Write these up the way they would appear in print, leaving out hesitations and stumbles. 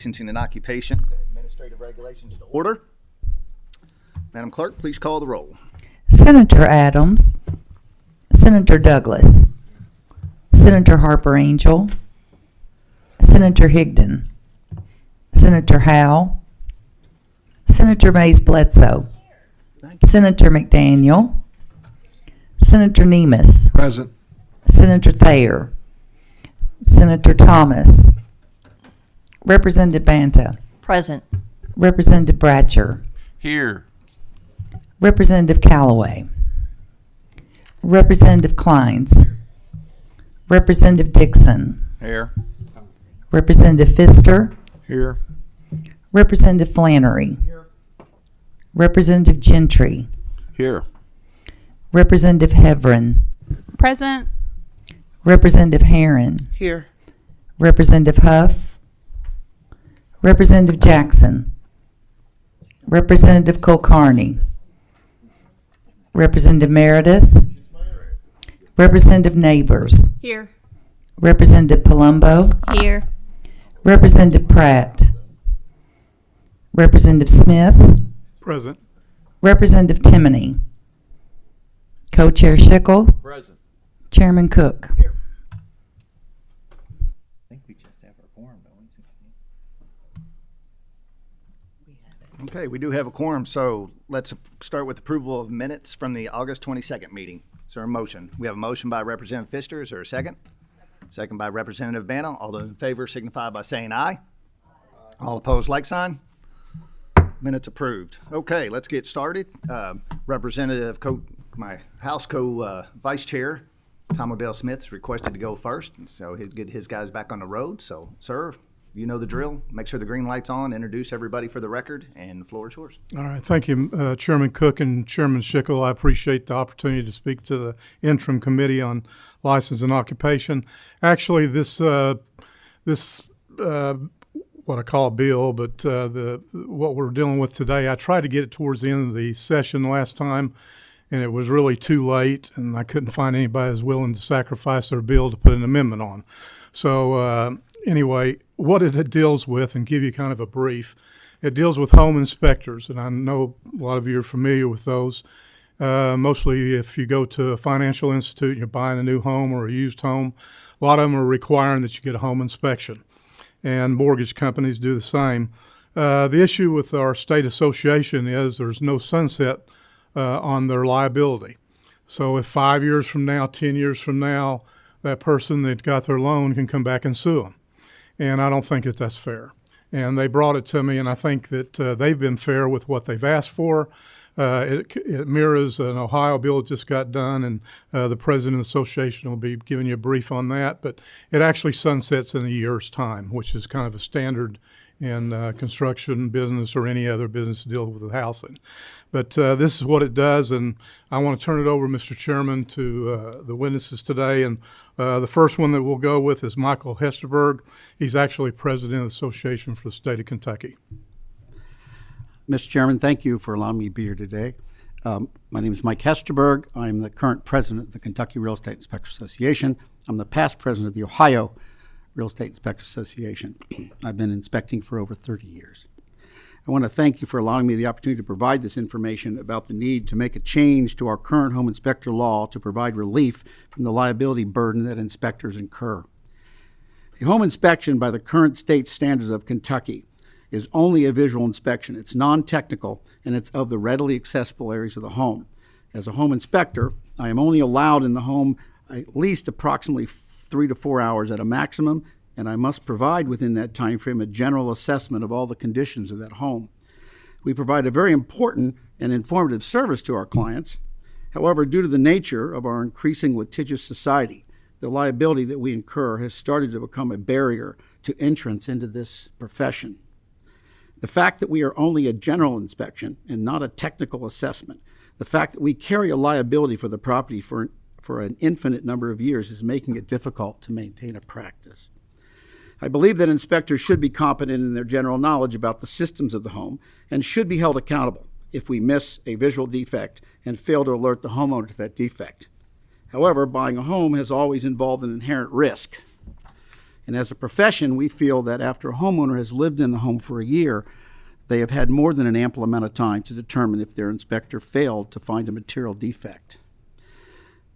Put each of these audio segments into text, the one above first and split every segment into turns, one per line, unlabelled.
Licensing and occupations and administrative regulations to order. Madam Clerk, please call the roll.
Senator Adams, Senator Douglas, Senator Harper Angel, Senator Higdon, Senator Howe, Senator Mays Bledsoe, Senator McDaniel, Senator Nemus,
Present.
Senator Thayer, Senator Thomas, Representative Banta,
Present.
Representative Bratcher,
Here.
Representative Callaway, Representative Kleins, Representative Dixon,
Here.
Representative Pfister,
Here.
Representative Flannery, Representative Gentry,
Here.
Representative Heverin,
Present.
Representative Herron,
Here.
Representative Huff, Representative Jackson, Representative Kulkarni, Representative Meredith, Representative Neighbors,
Here.
Representative Palumbo,
Here.
Representative Pratt, Representative Smith,
Present.
Representative Timoney, Co-Chair Schickel,
Present.
Chairman Cook.
I think we just have our quorum, don't we? Okay, we do have a quorum, so let's start with approval of minutes from the August 22nd meeting. Is there a motion? We have a motion by Representative Pfister. Is there a second? Second by Representative Banta. All those in favor signify by saying aye. All opposed, like sign. Minutes approved. Okay, let's get started. Representative my House Vice Chair, Tom Odell Smith's requested to go first, so he'll get his guys back on the road. So, sir, you know the drill. Make sure the green light's on, introduce everybody for the record, and the floor is yours.
All right. Thank you, Chairman Cook and Chairman Schickel. I appreciate the opportunity to speak to the Interim Committee on License and Occupation. Actually, this what I call a bill, but what we're dealing with today, I tried to get it towards the end of the session last time, and it was really too late, and I couldn't find anybody who's willing to sacrifice their bill to put an amendment on. So anyway, what it deals with, and give you kind of a brief, it deals with home inspectors, and I know a lot of you are familiar with those. Mostly if you go to a financial institute and you're buying a new home or a used home, a lot of them are requiring that you get a home inspection, and mortgage companies do the same. The issue with our state association is there's no sunset on their liability. So if 5 years from now, 10 years from now, that person that got their loan can come back and sue them. And I don't think that that's fair. And they brought it to me, and I think that they've been fair with what they've asked for. It mirrors an Ohio bill that just got done, and the president of the association will be giving you a brief on that. But it actually sunsets in a year's time, which is kind of a standard in construction business or any other business dealing with housing. But this is what it does, and I want to turn it over, Mr. Chairman, to the witnesses today. And the first one that we'll go with is Michael Hesterberg. He's actually president of the Association for the State of Kentucky.
Mr. Chairman, thank you for allowing me to be here today. My name is Mike Hesterberg. I'm the current president of the Kentucky Real Estate Inspectors Association. I'm the past president of the Ohio Real Estate Inspectors Association. I've been inspecting for over 30 years. I want to thank you for allowing me the opportunity to provide this information about the need to make a change to our current home inspector law to provide relief from the liability burden that inspectors incur. A home inspection by the current state standards of Kentucky is only a visual inspection. It's non-technical, and it's of the readily accessible areas of the home. As a home inspector, I am only allowed in the home at least approximately 3 to 4 hours at a maximum, and I must provide within that time frame a general assessment of all the conditions of that home. We provide a very important and informative service to our clients. However, due to the nature of our increasing litigious society, the liability that we incur has started to become a barrier to entrance into this profession. The fact that we are only a general inspection and not a technical assessment, the fact that we carry a liability for the property for an infinite number of years is making it difficult to maintain a practice. I believe that inspectors should be competent in their general knowledge about the systems of the home and should be held accountable if we miss a visual defect and fail to alert the homeowner to that defect. However, buying a home has always involved an inherent risk. And as a profession, we feel that after a homeowner has lived in the home for a year, they have had more than an ample amount of time to determine if their inspector failed to find a material defect.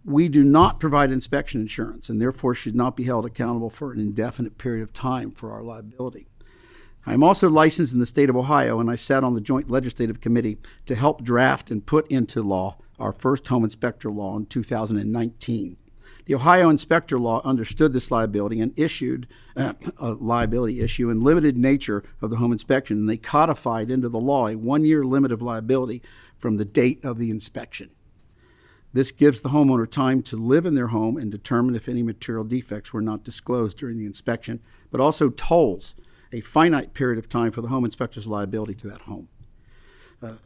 We do not provide inspection insurance and therefore should not be held accountable for an indefinite period of time for our liability. I am also licensed in the state of Ohio, and I sat on the Joint Legislative Committee to help draft and put into law our first home inspector law in 2019. The Ohio inspector law understood this liability and issued a liability issue and limited nature of the home inspection, and they codified into the law a one-year limit of liability from the date of the inspection. This gives the homeowner time to live in their home and determine if any material defects were not disclosed during the inspection, but also tolls a finite period of time for the home inspector's liability to that home.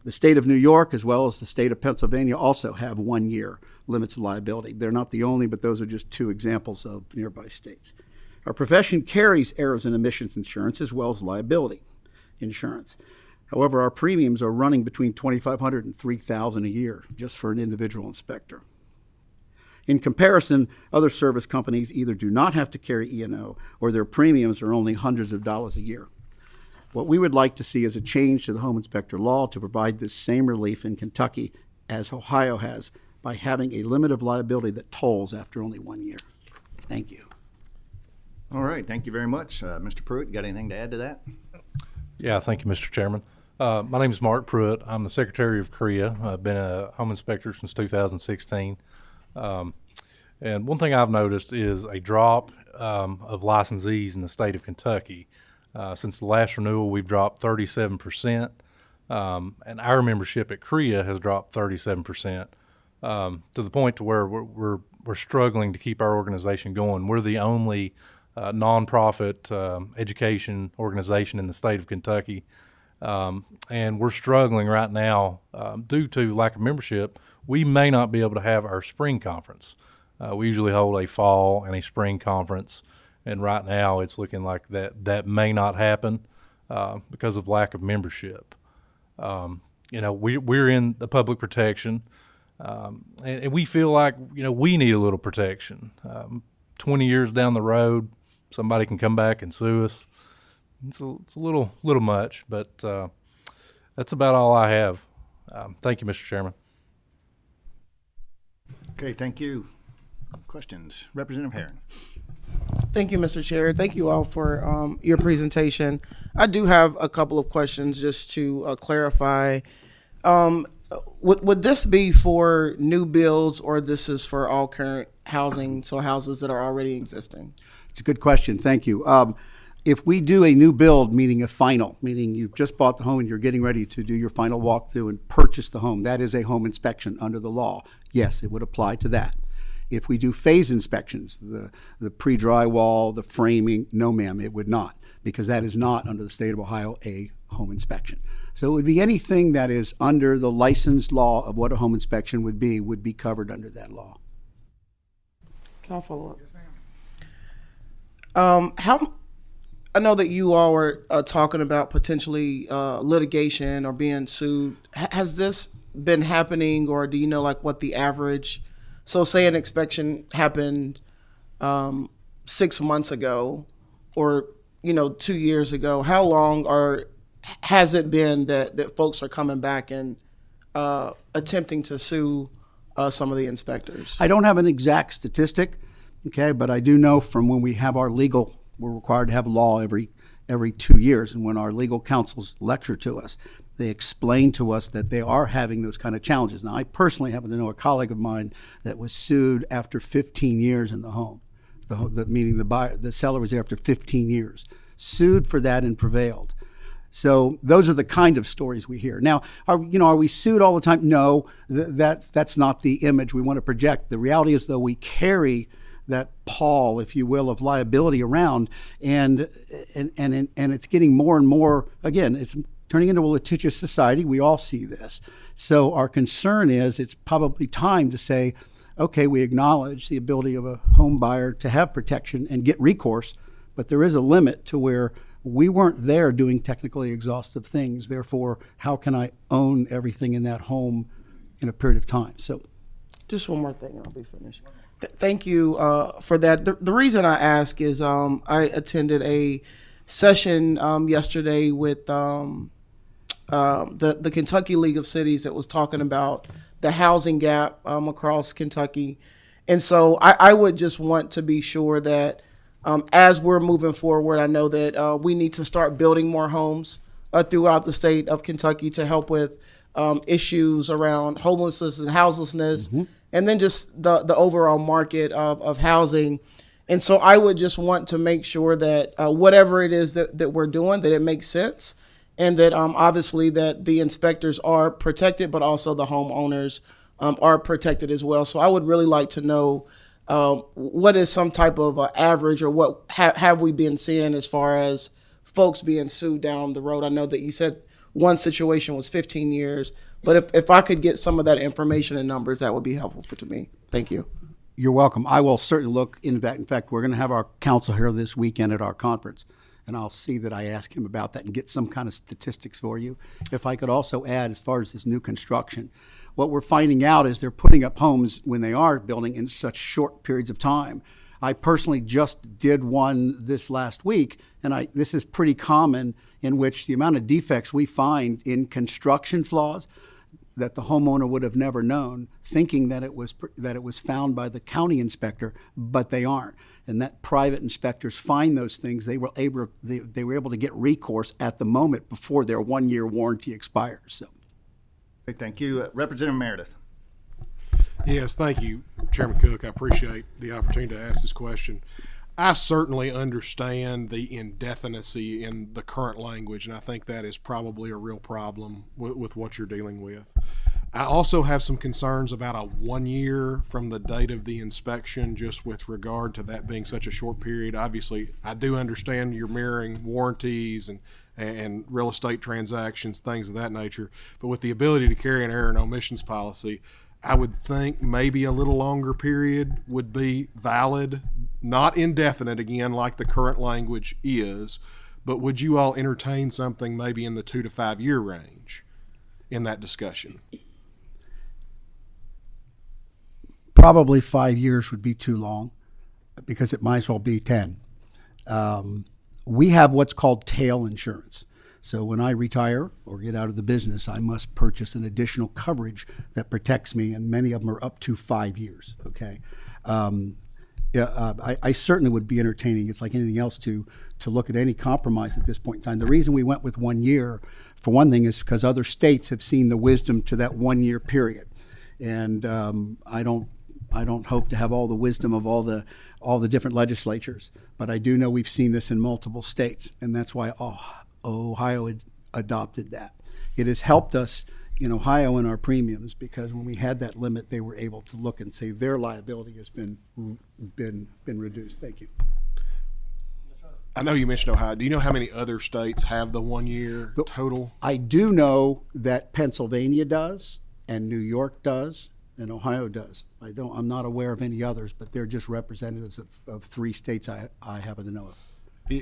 The state of New York, as well as the state of Pennsylvania, also have 1 year limits of liability. They're not the only, but those are just two examples of nearby states. Our profession carries errors and omissions insurance as well as liability insurance. However, our premiums are running between $2,500 and $3,000 a year just for an individual inspector. In comparison, other service companies either do not have to carry E&O or their premiums are only hundreds of dollars a year. What we would like to see is a change to the home inspector law to provide this same relief in Kentucky as Ohio has by having a limit of liability that tolls after only 1 year. Thank you.
All right, thank you very much. Mr. Pruitt, you got anything to add to that?
Yeah, thank you, Mr. Chairman. My name is Mark Pruitt. I'm the Secretary of CREA. I've been a home inspector since 2016. And one thing I've noticed is a drop of licensees in the state of Kentucky. Since the last renewal, we've dropped 37%, and our membership at CREA has dropped 37%, to the point to where we're struggling to keep our organization going. We're the only nonprofit education organization in the state of Kentucky, and we're struggling right now due to lack of membership. We may not be able to have our spring conference. We usually hold a fall and a spring conference. And right now, it's looking like that may not happen because of lack of membership. We're in the public protection, and we feel like we need a little protection. 20 years down the road, somebody can come back and sue us. It's a little much, but that's about all I have. Thank you, Mr. Chairman.
Okay, thank you. Questions? Representative Herron.
Thank you, Mr. Chair. Thank you all for your presentation. I do have a couple of questions just to clarify. Would this be for new builds, or this is for all current housing, so houses that are already existing?
It's a good question. Thank you. If we do a new build, meaning a final, meaning you've just bought the home and you're getting ready to do your final walkthrough and purchase the home, that is a home inspection under the law. Yes, it would apply to that. If we do phase inspections, the pre-drywall, the framing, no ma'am, it would not, because that is not under the state of Ohio a home inspection. So it would be anything that is under the licensed law of what a home inspection would be covered under that law.
Can I follow up? Yes, ma'am. I know that you all were talking about potentially litigation or being sued. Has this been happening, or do you know what the average? So say an inspection happened 6 months ago, or 2 years ago. How long has it been that folks are coming back and attempting to sue some of the inspectors?
I don't have an exact statistic, okay, but I do know from when we have our legal, we're required to have law every 2 years, and when our legal counsels lecture to us, they explain to us that they are having those kind of challenges. Now, I personally happen to know a colleague of mine that was sued after 15 years in the home, meaning the seller was there after 15 years, sued for that and prevailed. So those are the kind of stories we hear. Now, are we sued all the time? No, that's not the image we want to project. The reality is, though, we carry that pall, if you will, of liability around, and it's getting more and more. Again, it's turning into a litigious society. We all see this. So our concern is it's probably time to say, okay, we acknowledge the ability of a home buyer to have protection and get recourse, but there is a limit to where we weren't there doing technically exhaustive things. Therefore, how can I own everything in that home in a period of time? So,
just one more thing and I'll be finished. Thank you for that. The reason I ask is I attended a session yesterday with the Kentucky League of Cities that was talking about the housing gap across Kentucky. And so I would just want to be sure that as we're moving forward, I know that we need to start building more homes throughout the state of Kentucky to help with issues around homelessness and houselessness, and then just the overall market of housing. And so I would just want to make sure that whatever it is that we're doing, that it makes sense, and that obviously that the inspectors are protected, but also the homeowners are protected as well. So I would really like to know what is some type of average, or what have we been seeing as far as folks being sued down the road. I know that you said one situation was 15 years, but if I could get some of that information and numbers, that would be helpful to me. Thank you.
You're welcome. I will certainly look into that. In fact, we're going to have our council here this weekend at our conference, and I'll see that I ask him about that and get some kind of statistics for you. If I could also add, as far as this new construction, what we're finding out is they're putting up homes when they are building in such short periods of time. I personally just did one this last week, and this is pretty common, in which the amount of defects we find in construction flaws that the homeowner would have never known, thinking that it was found by the county inspector, but they aren't. And that private inspectors find those things. They were able to get recourse at the moment before their 1-year warranty expires. So,
Thank you. Representative Meredith.
Yes, thank you, Chairman Cook. I appreciate the opportunity to ask this question. I certainly understand the indefinitency in the current language, and I think that is probably a real problem with what you're dealing with. I also have some concerns about a 1 year from the date of the inspection, just with regard to that being such a short period. Obviously, I do understand you're mirroring warranties and real estate transactions, things of that nature, but with the ability to carry an error and omissions policy, I would think maybe a little longer period would be valid, not indefinite again like the current language is, but would you all entertain something maybe in the 2 to 5 year range in that discussion?
probably 5 years would be too long, because it might as well be 10. We have what's called tail insurance. So when I retire or get out of the business, I must purchase an additional coverage that protects me, and many of them are up to 5 years, okay? I certainly would be entertaining, it's like anything else, to look at any compromise at this point in time. The reason we went with 1 year, for one thing, is because other states have seen the wisdom to that 1 year period. And I don't hope to have all the wisdom of all the different legislatures, but I do know we've seen this in multiple states, and that's why Ohio had adopted that. It has helped us in Ohio in our premiums, because when we had that limit, they were able to look and say their liability has been reduced. Thank you.
I know you mentioned Ohio. Do you know how many other states have the 1 year total?
I do know that Pennsylvania does, and New York does, and Ohio does. I'm not aware of any others, but they're just representatives of 3 states I happen to know of.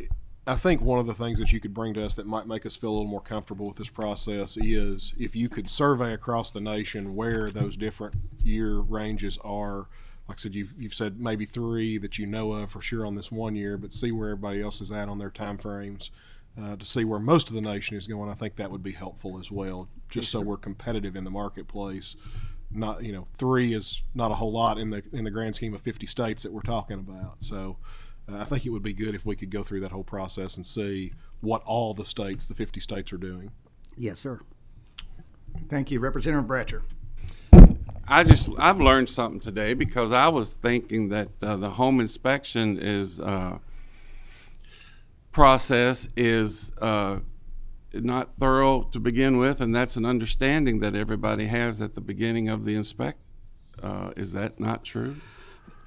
I think one of the things that you could bring to us that might make us feel a little more comfortable with this process is if you could survey across the nation where those different year ranges are. Like I said, you've said maybe 3 that you know of for sure on this 1 year, but see where everybody else is at on their time frames to see where most of the nation is going. I think that would be helpful as well, just so we're competitive in the marketplace. Not 3 is not a whole lot in the grand scheme of 50 states that we're talking about. So I think it would be good if we could go through that whole process and see what all the 50 states are doing.
Yes, sir.
Thank you. Representative Bratcher.
I've learned something today, because I was thinking that the home inspection process is not thorough to begin with, and that's an understanding that everybody has at the beginning of the inspection. Is that not true?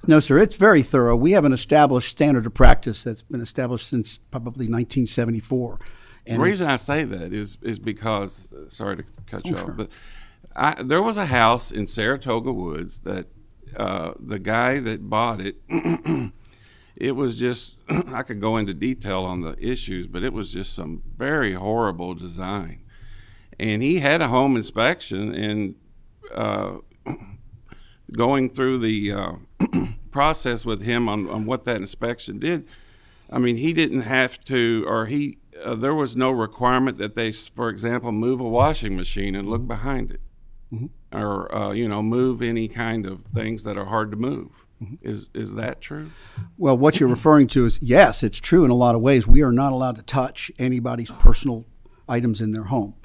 No, sir, it's very thorough. We have an established standard of practice that's been established since probably 1974. And
the reason I say that is because, sorry to cut you off, but there was a house in Saratoga Woods that the guy that bought it, it was just, I could go into detail on the issues, but it was just some very horrible design. And he had a home inspection, and going through the process with him on what that inspection did, I mean, he didn't have to, or there was no requirement that they, for example, move a washing machine and look behind it, or move any kind of things that are hard to move. Is that true?
Well, what you're referring to is, yes, it's true in a lot of ways. We are not allowed to touch anybody's personal items in their home.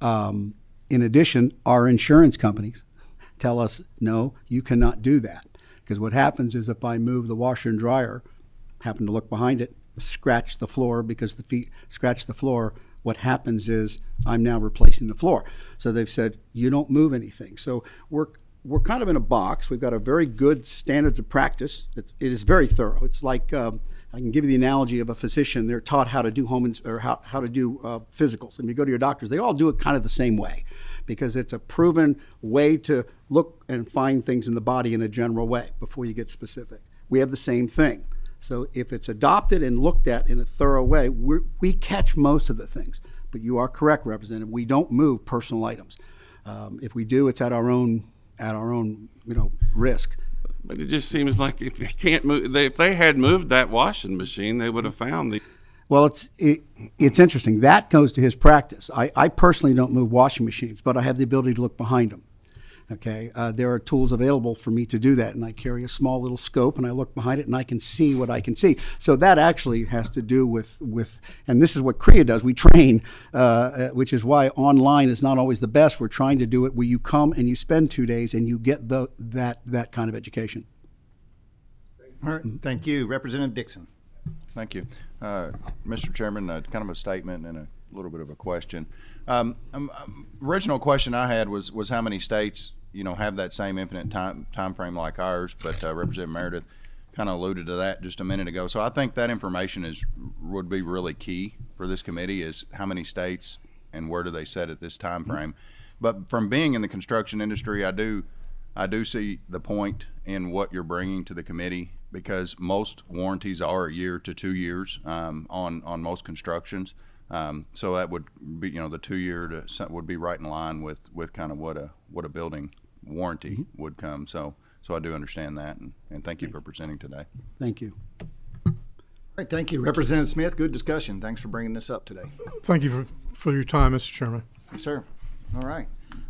In addition, our insurance companies tell us, no, you cannot do that. Because what happens is if I move the washer and dryer, happen to look behind it, scratch the floor because the feet scratch the floor, what happens is I'm now replacing the floor. So they've said, you don't move anything. So we're kind of in a box. We've got a very good standards of practice. It is very thorough. It's like, I can give you the analogy of a physician. They're taught how to do how to do physicals. And you go to your doctors, they all do it kind of the same way because it's a proven way to look and find things in the body in a general way before you get specific. We have the same thing. So if it's adopted and looked at in a thorough way, we catch most of the things. But you are correct, Representative. We don't move personal items. If we do, it's at our own risk.
But it just seems like if they can't move, if they had moved that washing machine, they would have found the.
Well, it's interesting. That goes to his practice. I personally don't move washing machines, but I have the ability to look behind them. Okay, there are tools available for me to do that, and I carry a small little scope, and I look behind it, and I can see what I can see. So that actually has to do with and this is what CREA does. We train, which is why online is not always the best. We're trying to do it where you come and you spend 2 days, and you get that kind of education.
All right, thank you. Representative Dixon.
Thank you. Mr. Chairman, kind of a statement and a little bit of a question. Original question I had was how many states, have that same infinite time frame like ours, but Representative Meredith kind of alluded to that just a minute ago. So I think that information would be really key for this committee is how many states and where do they set at this time frame. But from being in the construction industry, I do see the point in what you're bringing to the committee because most warranties are a year to 2 years on most constructions. So that would be, the 2 year would be right in line with kind of what a building warranty would come. So I do understand that, and thank you for presenting today.
Thank you.
All right, thank you. Representative Smith, good discussion. Thanks for bringing this up today.
Thank you for your time, Mr. Chairman.
Yes, sir. All right.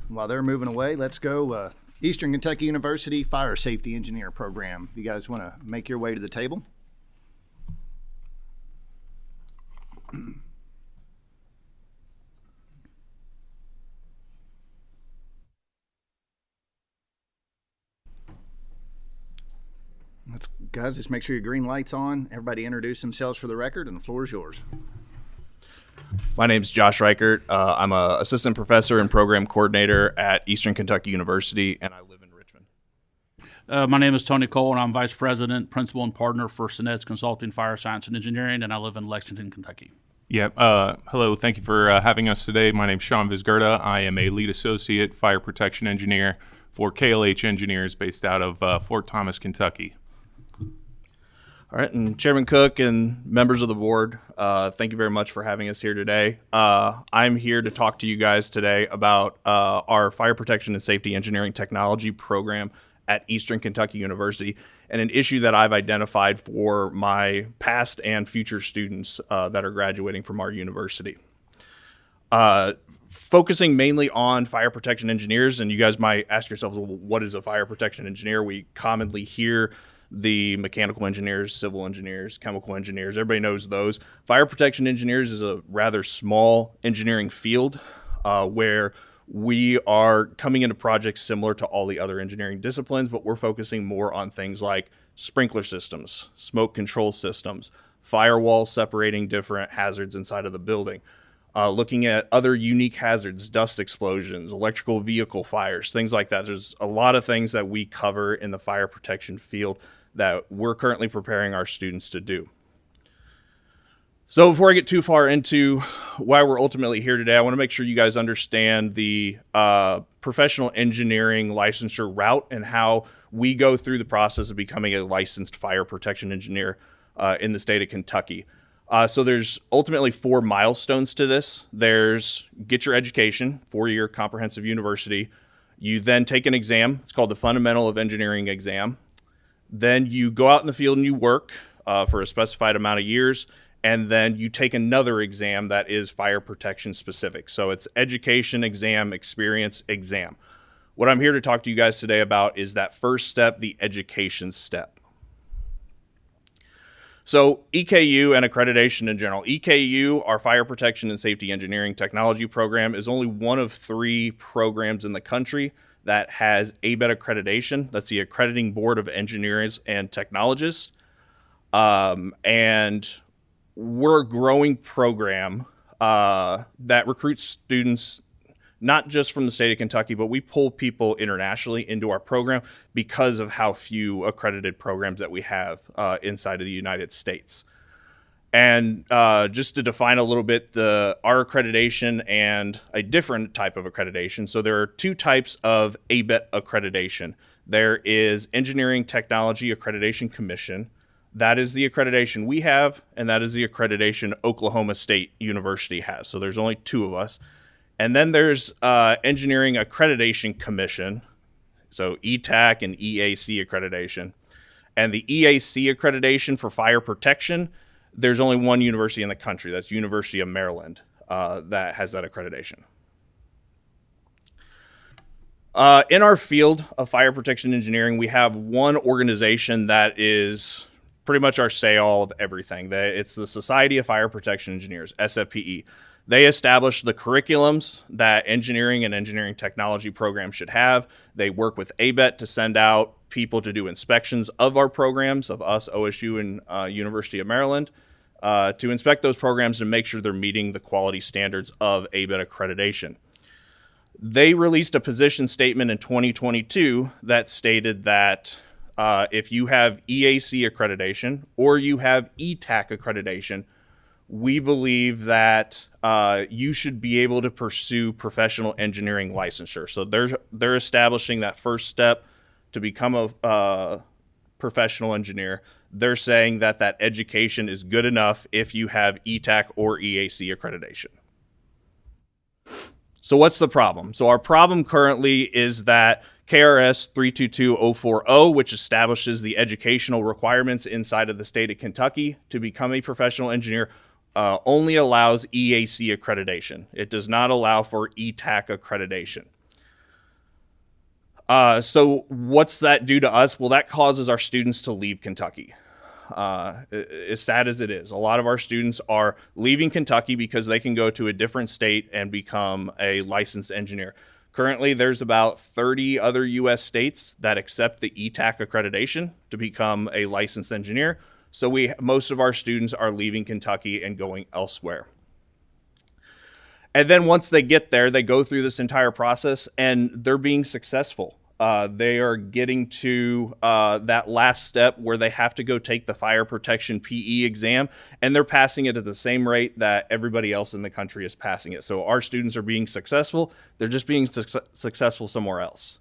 While they're moving away, let's go Eastern Kentucky University Fire Safety Engineer Program. You guys want to make your way to the table? Guys, just make sure your green light's on. Everybody introduce themselves for the record, and the floor is yours.
My name's Josh Reichert. I'm an assistant professor and program coordinator at Eastern Kentucky University, and I live in Richmond.
My name is Tony Cole, and I'm vice president, principal, and partner for Sinet's Consulting, Fire Science, and Engineering, and I live in Lexington, Kentucky.
Yeah. Hello. Thank you for having us today. My name's Sean Vizgerda. I am a lead associate fire protection engineer for KLH Engineers based out of Fort Thomas, Kentucky.
All right, and Chairman Cook and members of the board, thank you very much for having us here today. I'm here to talk to you guys today about our Fire Protection and Safety Engineering Technology program at Eastern Kentucky University and an issue that I've identified for my past and future students that are graduating from our university. Focusing mainly on fire protection engineers, and you guys might ask yourselves, well, what is a fire protection engineer? We commonly hear the mechanical engineers, civil engineers, chemical engineers, everybody knows those. Fire protection engineers is a rather small engineering field where we are coming into projects similar to all the other engineering disciplines, but we're focusing more on things like sprinkler systems, smoke control systems, firewalls separating different hazards inside of the building, looking at other unique hazards, dust explosions, electrical vehicle fires, things like that. There's a lot of things that we cover in the fire protection field that we're currently preparing our students to do. So before I get too far into why we're ultimately here today, I want to make sure you guys understand the professional engineering licensure route and how we go through the process of becoming a licensed fire protection engineer in the state of Kentucky. So there's ultimately 4 milestones to this. There's get your education, 4-year comprehensive university, You then take an exam. It's called the Fundamental of Engineering exam. Then you go out in the field and you work for a specified amount of years. And then you take another exam that is fire protection specific. So it's education, exam, experience, exam. What I'm here to talk to you guys today about is that first step, the education step. So EKU and accreditation in general. EKU, our Fire Protection and Safety Engineering Technology program, is only one of 3 programs in the country that has ABET accreditation. That's the Accrediting Board of Engineers and Technologists. And we're a growing program that recruits students not just from the state of Kentucky, but we pull people internationally into our program because of how few accredited programs that we have inside of the United States. And just to define a little bit, our accreditation and a different type of accreditation. So there are 2 types of ABET accreditation. There is Engineering Technology Accreditation Commission. That is the accreditation we have, and that is the accreditation Oklahoma State University has. So there's only 2 of us. And then there's Engineering Accreditation Commission, so ETAC and EAC accreditation. And the EAC accreditation for fire protection, there's only one university in the country. That's University of Maryland that has that accreditation. In our field of fire protection engineering, we have one organization that is pretty much our say-all of everything. It's the Society of Fire Protection Engineers, SFPE. They establish the curriculums that engineering and engineering technology programs should have. They work with ABET to send out people to do inspections of our programs, of us, OSU, and University of Maryland, to inspect those programs and make sure they're meeting the quality standards of ABET accreditation. They released a position statement in 2022 that stated that if you have EAC accreditation or you have ETAC accreditation, we believe that you should be able to pursue professional engineering licensure. So they're establishing that first step to become a professional engineer. They're saying that education is good enough if you have ETAC or EAC accreditation. So what's the problem? So our problem currently is that KRS 322040, which establishes the educational requirements inside of the state of Kentucky to become a professional engineer, only allows EAC accreditation. It does not allow for ETAC accreditation. So what's that do to us? Well, that causes our students to leave Kentucky. As sad as it is, a lot of our students are leaving Kentucky because they can go to a different state and become a licensed engineer. Currently, there's about 30 other U.S. states that accept the ETAC accreditation to become a licensed engineer. So most of our students are leaving Kentucky and going elsewhere. And then once they get there, they go through this entire process and they're being successful. They are getting to that last step where they have to go take the fire protection PE exam, and they're passing it at the same rate that everybody else in the country is passing it. So our students are being successful. They're just being successful somewhere else.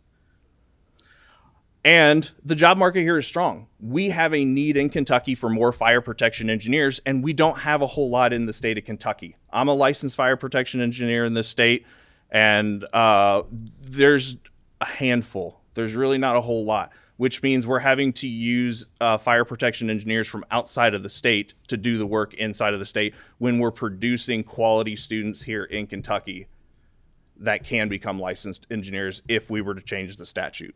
And the job market here is strong. We have a need in Kentucky for more fire protection engineers, and we don't have a whole lot in the state of Kentucky. I'm a licensed fire protection engineer in this state, and there's a handful. There's really not a whole lot, which means we're having to use fire protection engineers from outside of the state to do the work inside of the state when we're producing quality students here in Kentucky that can become licensed engineers if we were to change the statute.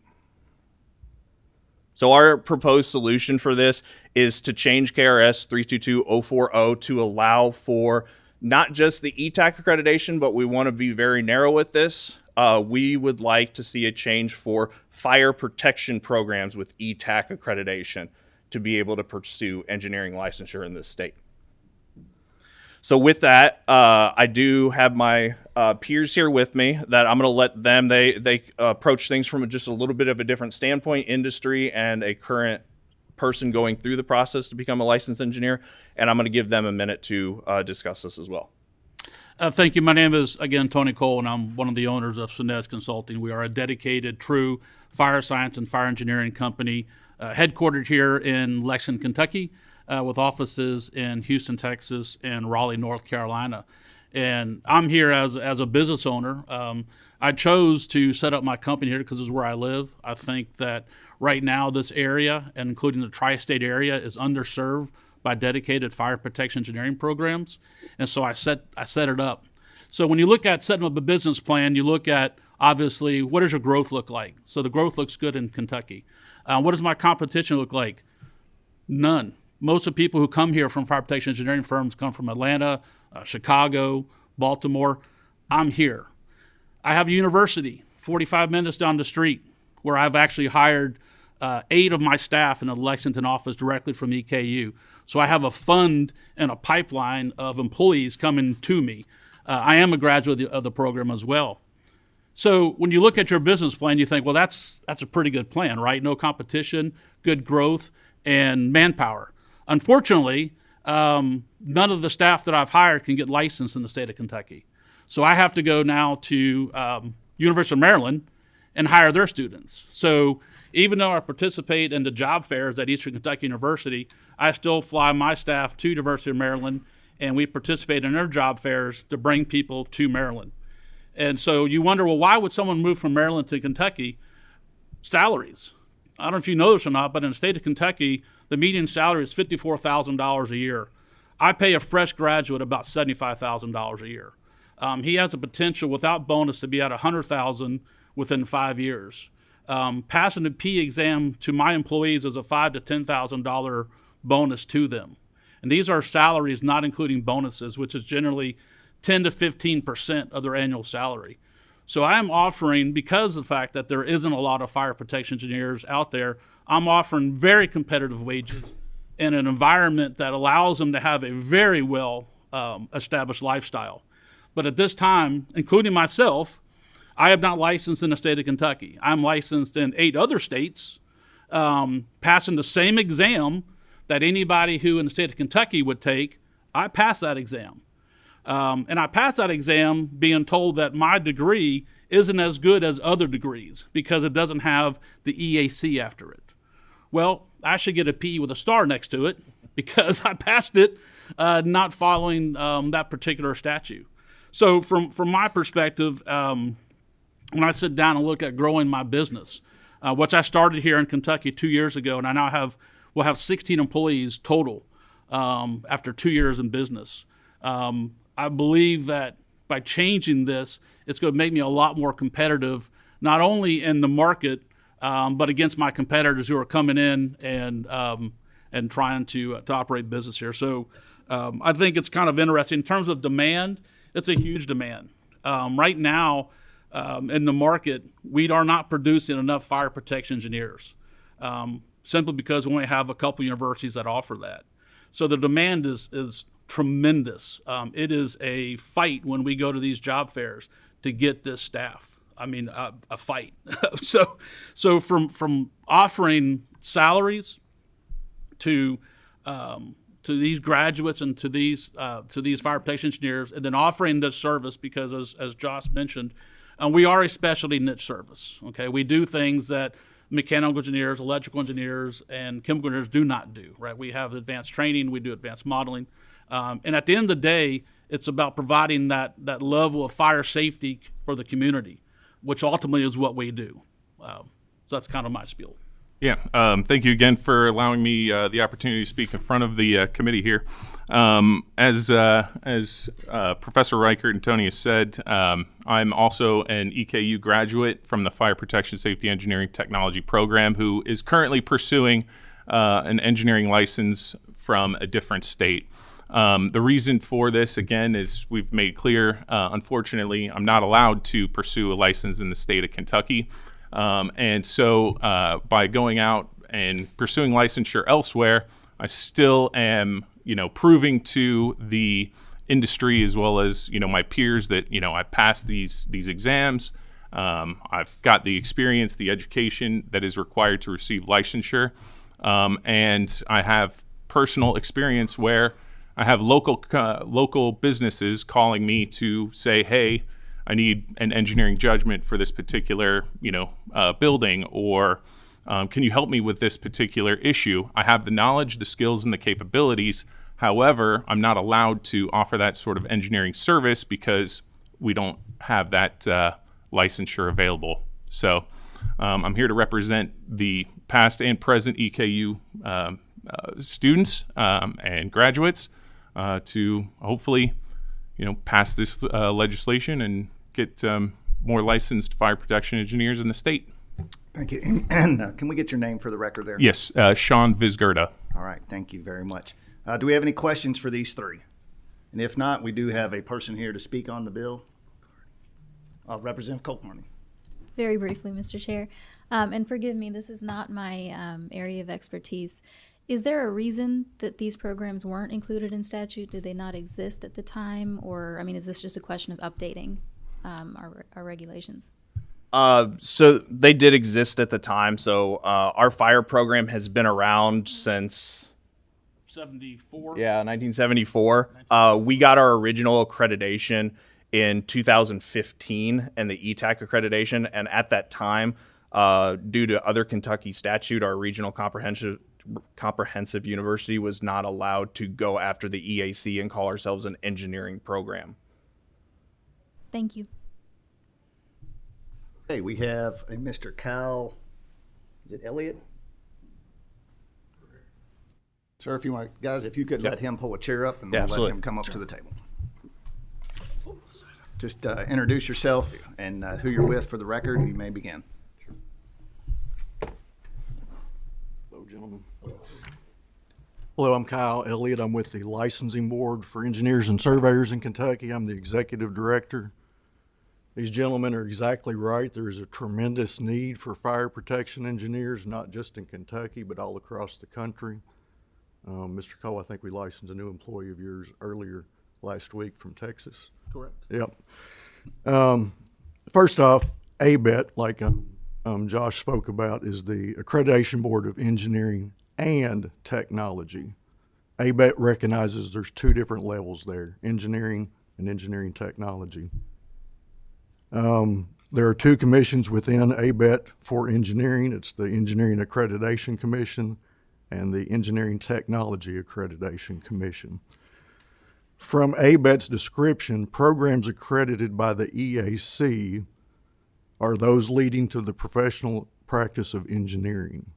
So our proposed solution for this is to change KRS 322040 to allow for not just the ETAC accreditation, but we want to be very narrow with this. We would like to see a change for fire protection programs with ETAC accreditation to be able to pursue engineering licensure in this state. So with that, I do have my peers here with me that I'm going to let them, they approach things from just a little bit of a different standpoint, industry and a current person going through the process to become a licensed engineer. And I'm going to give them a minute to discuss this as well.
Thank you. My name is, again, Tony Cole, and I'm one of the owners of Senez Consulting. We are a dedicated, true fire science and fire engineering company headquartered here in Lexington, Kentucky, with offices in Houston, Texas, and Raleigh, North Carolina. And I'm here as a business owner. I chose to set up my company here because this is where I live. I think that right now this area, and including the tri-state area, is underserved by dedicated fire protection engineering programs. And so I set it up. So when you look at setting up a business plan, you look at, obviously, what does your growth look like? So the growth looks good in Kentucky. What does my competition look like? None. Most of the people who come here from fire protection engineering firms come from Atlanta, Chicago, Baltimore. I'm here. I have a university 45 minutes down the street where I've actually hired 8 of my staff in the Lexington office directly from EKU. So I have a fund and a pipeline of employees coming to me. I am a graduate of the program as well. So when you look at your business plan, you think, well, that's a pretty good plan, right? No competition, good growth, and manpower. Unfortunately, none of the staff that I've hired can get licensed in the state of Kentucky. So I have to go now to University of Maryland and hire their students. So even though I participate in the job fairs at Eastern Kentucky University, I still fly my staff to University of Maryland, and we participate in their job fairs to bring people to Maryland. And so you wonder, well, why would someone move from Maryland to Kentucky? Salaries. I don't know if you know this or not, but in the state of Kentucky, the median salary is $54,000 a year. I pay a fresh graduate about $75,000 a year. He has the potential, without bonus, to be at $100,000 within 5 years. Passing the P exam to my employees is a $5,000 to $10,000 bonus to them. And these are salaries not including bonuses, which is generally 10 to 15% of their annual salary. So I am offering, because of the fact that there isn't a lot of fire protection engineers out there, I'm offering very competitive wages in an environment that allows them to have a very well established lifestyle. But at this time, including myself, I have not licensed in the state of Kentucky. I'm licensed in 8 other states, passing the same exam that anybody who in the state of Kentucky would take. I passed that exam. And I passed that exam being told that my degree isn't as good as other degrees because it doesn't have the EAC after it. Well, I should get a PE with a star next to it because I passed it not following that particular statute. So from my perspective, when I sit down and look at growing my business, which I started here in Kentucky 2 years ago, and I now will have 16 employees total after 2 years in business. I believe that by changing this, it's going to make me a lot more competitive, not only in the market, but against my competitors who are coming in and trying to operate business here. So I think it's kind of interesting. In terms of demand, it's a huge demand. Right now, in the market, we are not producing enough fire protection engineers, simply because we only have a couple universities that offer that. So the demand is tremendous. It is a fight when we go to these job fairs to get this staff. I mean, a fight. so from offering salaries to these graduates and to these fire protection engineers, and then offering this service, because as Josh mentioned, we are a specialty niche service. Okay, we do things that mechanical engineers, electrical engineers, and chemical engineers do not do. Right? We have advanced training. We do advanced modeling. And at the end of the day, it's about providing that level of fire safety for the community, which ultimately is what we do. So that's kind of my spiel.
Yeah, thank you again for allowing me the opportunity to speak in front of the committee here. As Professor Reichert and Tony has said, I'm also an EKU graduate from the Fire Protection Safety Engineering Technology program who is currently pursuing an engineering license from a different state. The reason for this, again, is we've made clear, unfortunately, I'm not allowed to pursue a license in the state of Kentucky. And so by going out and pursuing licensure elsewhere, I still am, proving to the industry as well as, my peers that, I passed these exams. I've got the experience, the education that is required to receive licensure. And I have personal experience where I have local businesses calling me to say, hey, I need an engineering judgment for this particular, building, or can you help me with this particular issue? I have the knowledge, the skills, and the capabilities. However, I'm not allowed to offer that sort of engineering service because we don't have that licensure available. So I'm here to represent the past and present EKU students and graduates to hopefully, pass this legislation and get more licensed fire protection engineers in the state.
Thank you. And can we get your name for the record there?
Yes, Sean Vizgerda.
All right, thank you very much. Do we have any questions for these three? And if not, we do have a person here to speak on the bill. Representative Colcarney.
Very briefly, Mr. Chair, and forgive me, this is not my area of expertise. Is there a reason that these programs weren't included in statute? Did they not exist at the time? Or, is this just a question of updating our regulations?
So they did exist at the time. So our fire program has been around since
74.
Yeah, 1974. We got our original accreditation in 2015 and the ETAC accreditation. And at that time, due to other Kentucky statute, our regional comprehensive university was not allowed to go after the EAC and call ourselves an engineering program.
Thank you.
Okay, we have a Mr. Kyle, is it Elliott? Sir, if you want, guys, if you could let him pull a chair up and
Yeah,
we'll let
absolutely.
him come up to the table. Just introduce yourself and who you're with for the record. You may begin.
Hello, gentlemen. Hello, I'm Kyle Elliott. I'm with the Licensing Board for Engineers and Surveyors in Kentucky. I'm the Executive Director. These gentlemen are exactly right. There is a tremendous need for fire protection engineers, not just in Kentucky, but all across the country. Mr. Cole, I think we licensed a new employee of yours earlier last week from Texas.
Correct.
Yep. First off, ABET, like Josh spoke about, is the Accreditation Board of Engineering and Technology. ABET recognizes there's two different levels there, engineering and engineering technology. There are two commissions within ABET for engineering. It's the Engineering Accreditation Commission and the Engineering Technology Accreditation Commission. From ABET's description, programs accredited by the EAC are those leading to the professional practice of engineering.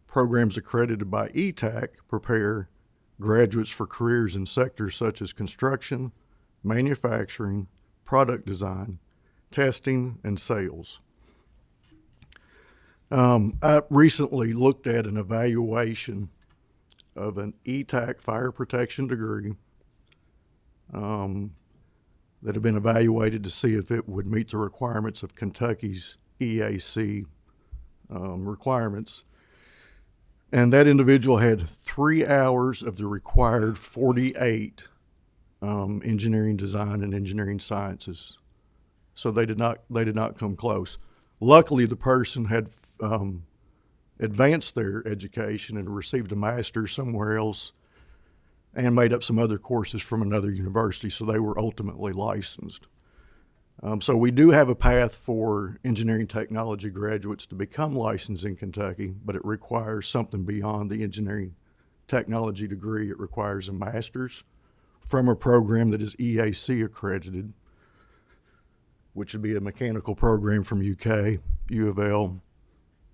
Programs accredited by ETAC prepare graduates for careers in sectors such as construction, manufacturing, product design, testing, and sales. I recently looked at an evaluation of an ETAC fire protection degree that had been evaluated to see if it would meet the requirements of Kentucky's EAC requirements. And that individual had 3 hours of the required 48 engineering design and engineering sciences. So they did not come close. Luckily, the person had advanced their education and received a master's somewhere else and made up some other courses from another university, so they were ultimately licensed. So we do have a path for engineering technology graduates to become licensed in Kentucky, but it requires something beyond the engineering technology degree. It requires a master's from a program that is EAC accredited, which would be a mechanical program from UK, U of L,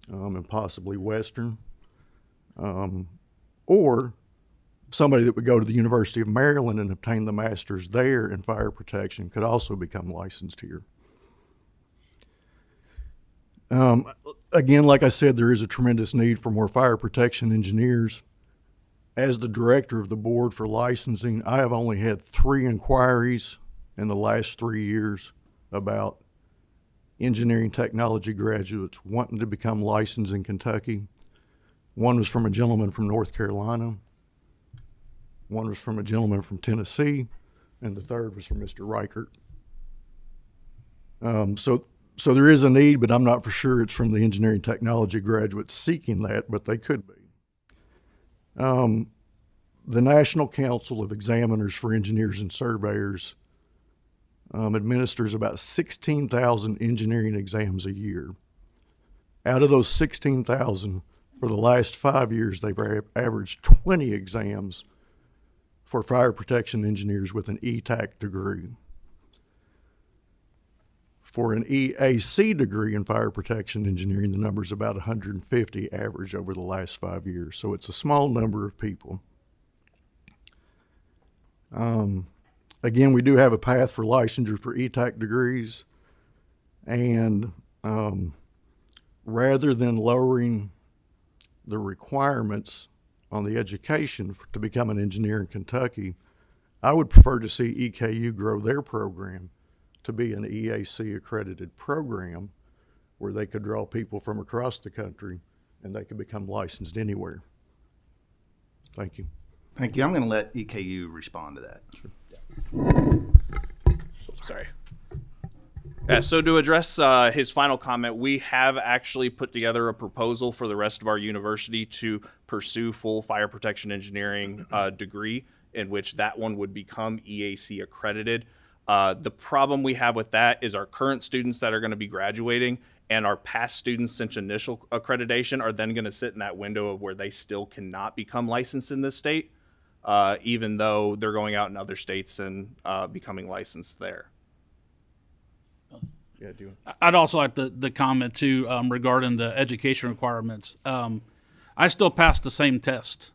and possibly Western, or somebody that would go to the University of Maryland and obtain the master's there in fire protection could also become licensed here. Again, like I said, there is a tremendous need for more fire protection engineers. As the director of the board for licensing, I have only had 3 inquiries in the last 3 years about engineering technology graduates wanting to become licensed in Kentucky. One was from a gentleman from North Carolina. One was from a gentleman from Tennessee, and the third was from Mr. Reichert. So there is a need, but I'm not for sure it's from the engineering technology graduates seeking that, but they could be. The National Council of Examiners for Engineers and Surveyors administers about 16,000 engineering exams a year. Out of those 16,000, for the last 5 years, they've averaged 20 exams for fire protection engineers with an ETAC degree. For an EAC degree in fire protection engineering, the number is about 150 average over the last 5 years. So it's a small number of people. Again, we do have a path for licensure for ETAC degrees. And rather than lowering the requirements on the education to become an engineer in Kentucky, I would prefer to see EKU grow their program to be an EAC accredited program where they could draw people from across the country and they could become licensed anywhere. Thank you.
Thank you. I'm going to let EKU respond to that.
Sorry. Yeah, so to address his final comment, we have actually put together a proposal for the rest of our university to pursue full fire protection engineering degree, in which that one would become EAC accredited. The problem we have with that is our current students that are going to be graduating and our past students since initial accreditation are then going to sit in that window of where they still cannot become licensed in this state, even though they're going out in other states and becoming licensed there.
Yeah,
I'd also like the comment too regarding the education requirements. I still pass the same test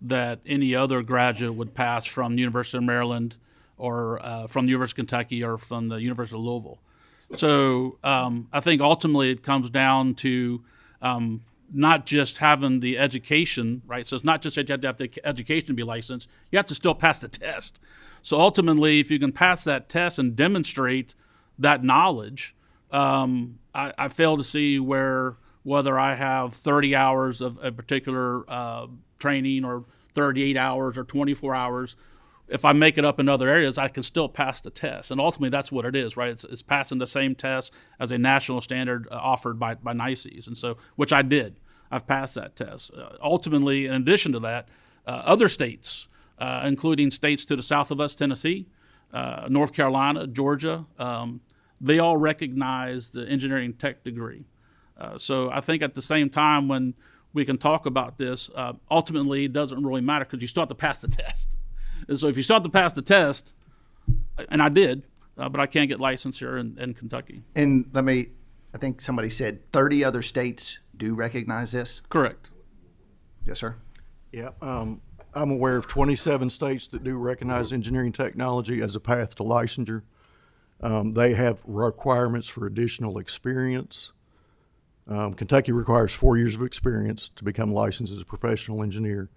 that any other graduate would pass from the University of Maryland or from the University of Kentucky or from the University of Louisville. So I think ultimately it comes down to not just having the education, right? So it's not just that you have to have the education to be licensed. You have to still pass the test. So ultimately, if you can pass that test and demonstrate that knowledge, I fail to see whether I have 30 hours of a particular training or 38 hours or 24 hours. If I make it up in other areas, I can still pass the test. And ultimately, that's what it is, right? It's passing the same test as a national standard offered by NICES. And so, which I did. I've passed that test. Ultimately, in addition to that, other states, including states to the south of us, Tennessee, North Carolina, Georgia, they all recognize the engineering tech degree. So I think at the same time when we can talk about this, ultimately it doesn't really matter because you still have to pass the test. And so if you still have to pass the test, and I did, but I can't get licensed here in Kentucky.
And I think somebody said 30 other states do recognize this?
Correct.
Yes, sir.
Yeah, I'm aware of 27 states that do recognize engineering technology as a path to licensure. They have requirements for additional experience. Kentucky requires 4 years of experience to become licensed as a professional engineer.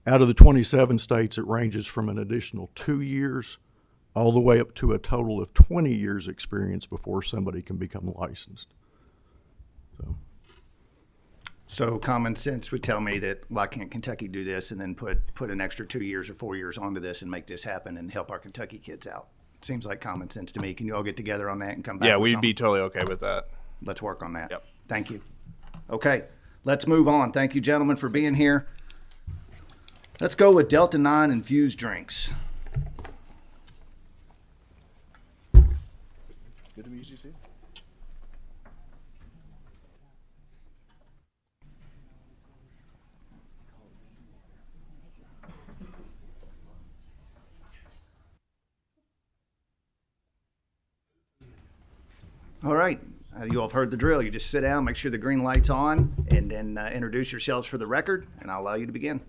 Out of the 27 states, it ranges from an additional 2 years all the way up to a total of 20 years experience before somebody can become licensed.
So common sense would tell me that why can't Kentucky do this and then put an extra 2 years or 4 years onto this and make this happen and help our Kentucky kids out? Seems like common sense to me. Can you all get together on that and come back?
Yeah,
with
we'd
something?
be totally okay with that.
Let's work on that.
Yep.
Thank you. Okay, let's move on. Thank you, gentlemen, for being here. Let's go with Delta 9 infused drinks.
Good to meet you, Steve.
All right, you all have heard the drill. You just sit down, make sure the green light's on, and then introduce yourselves for the record, and I'll allow you to begin.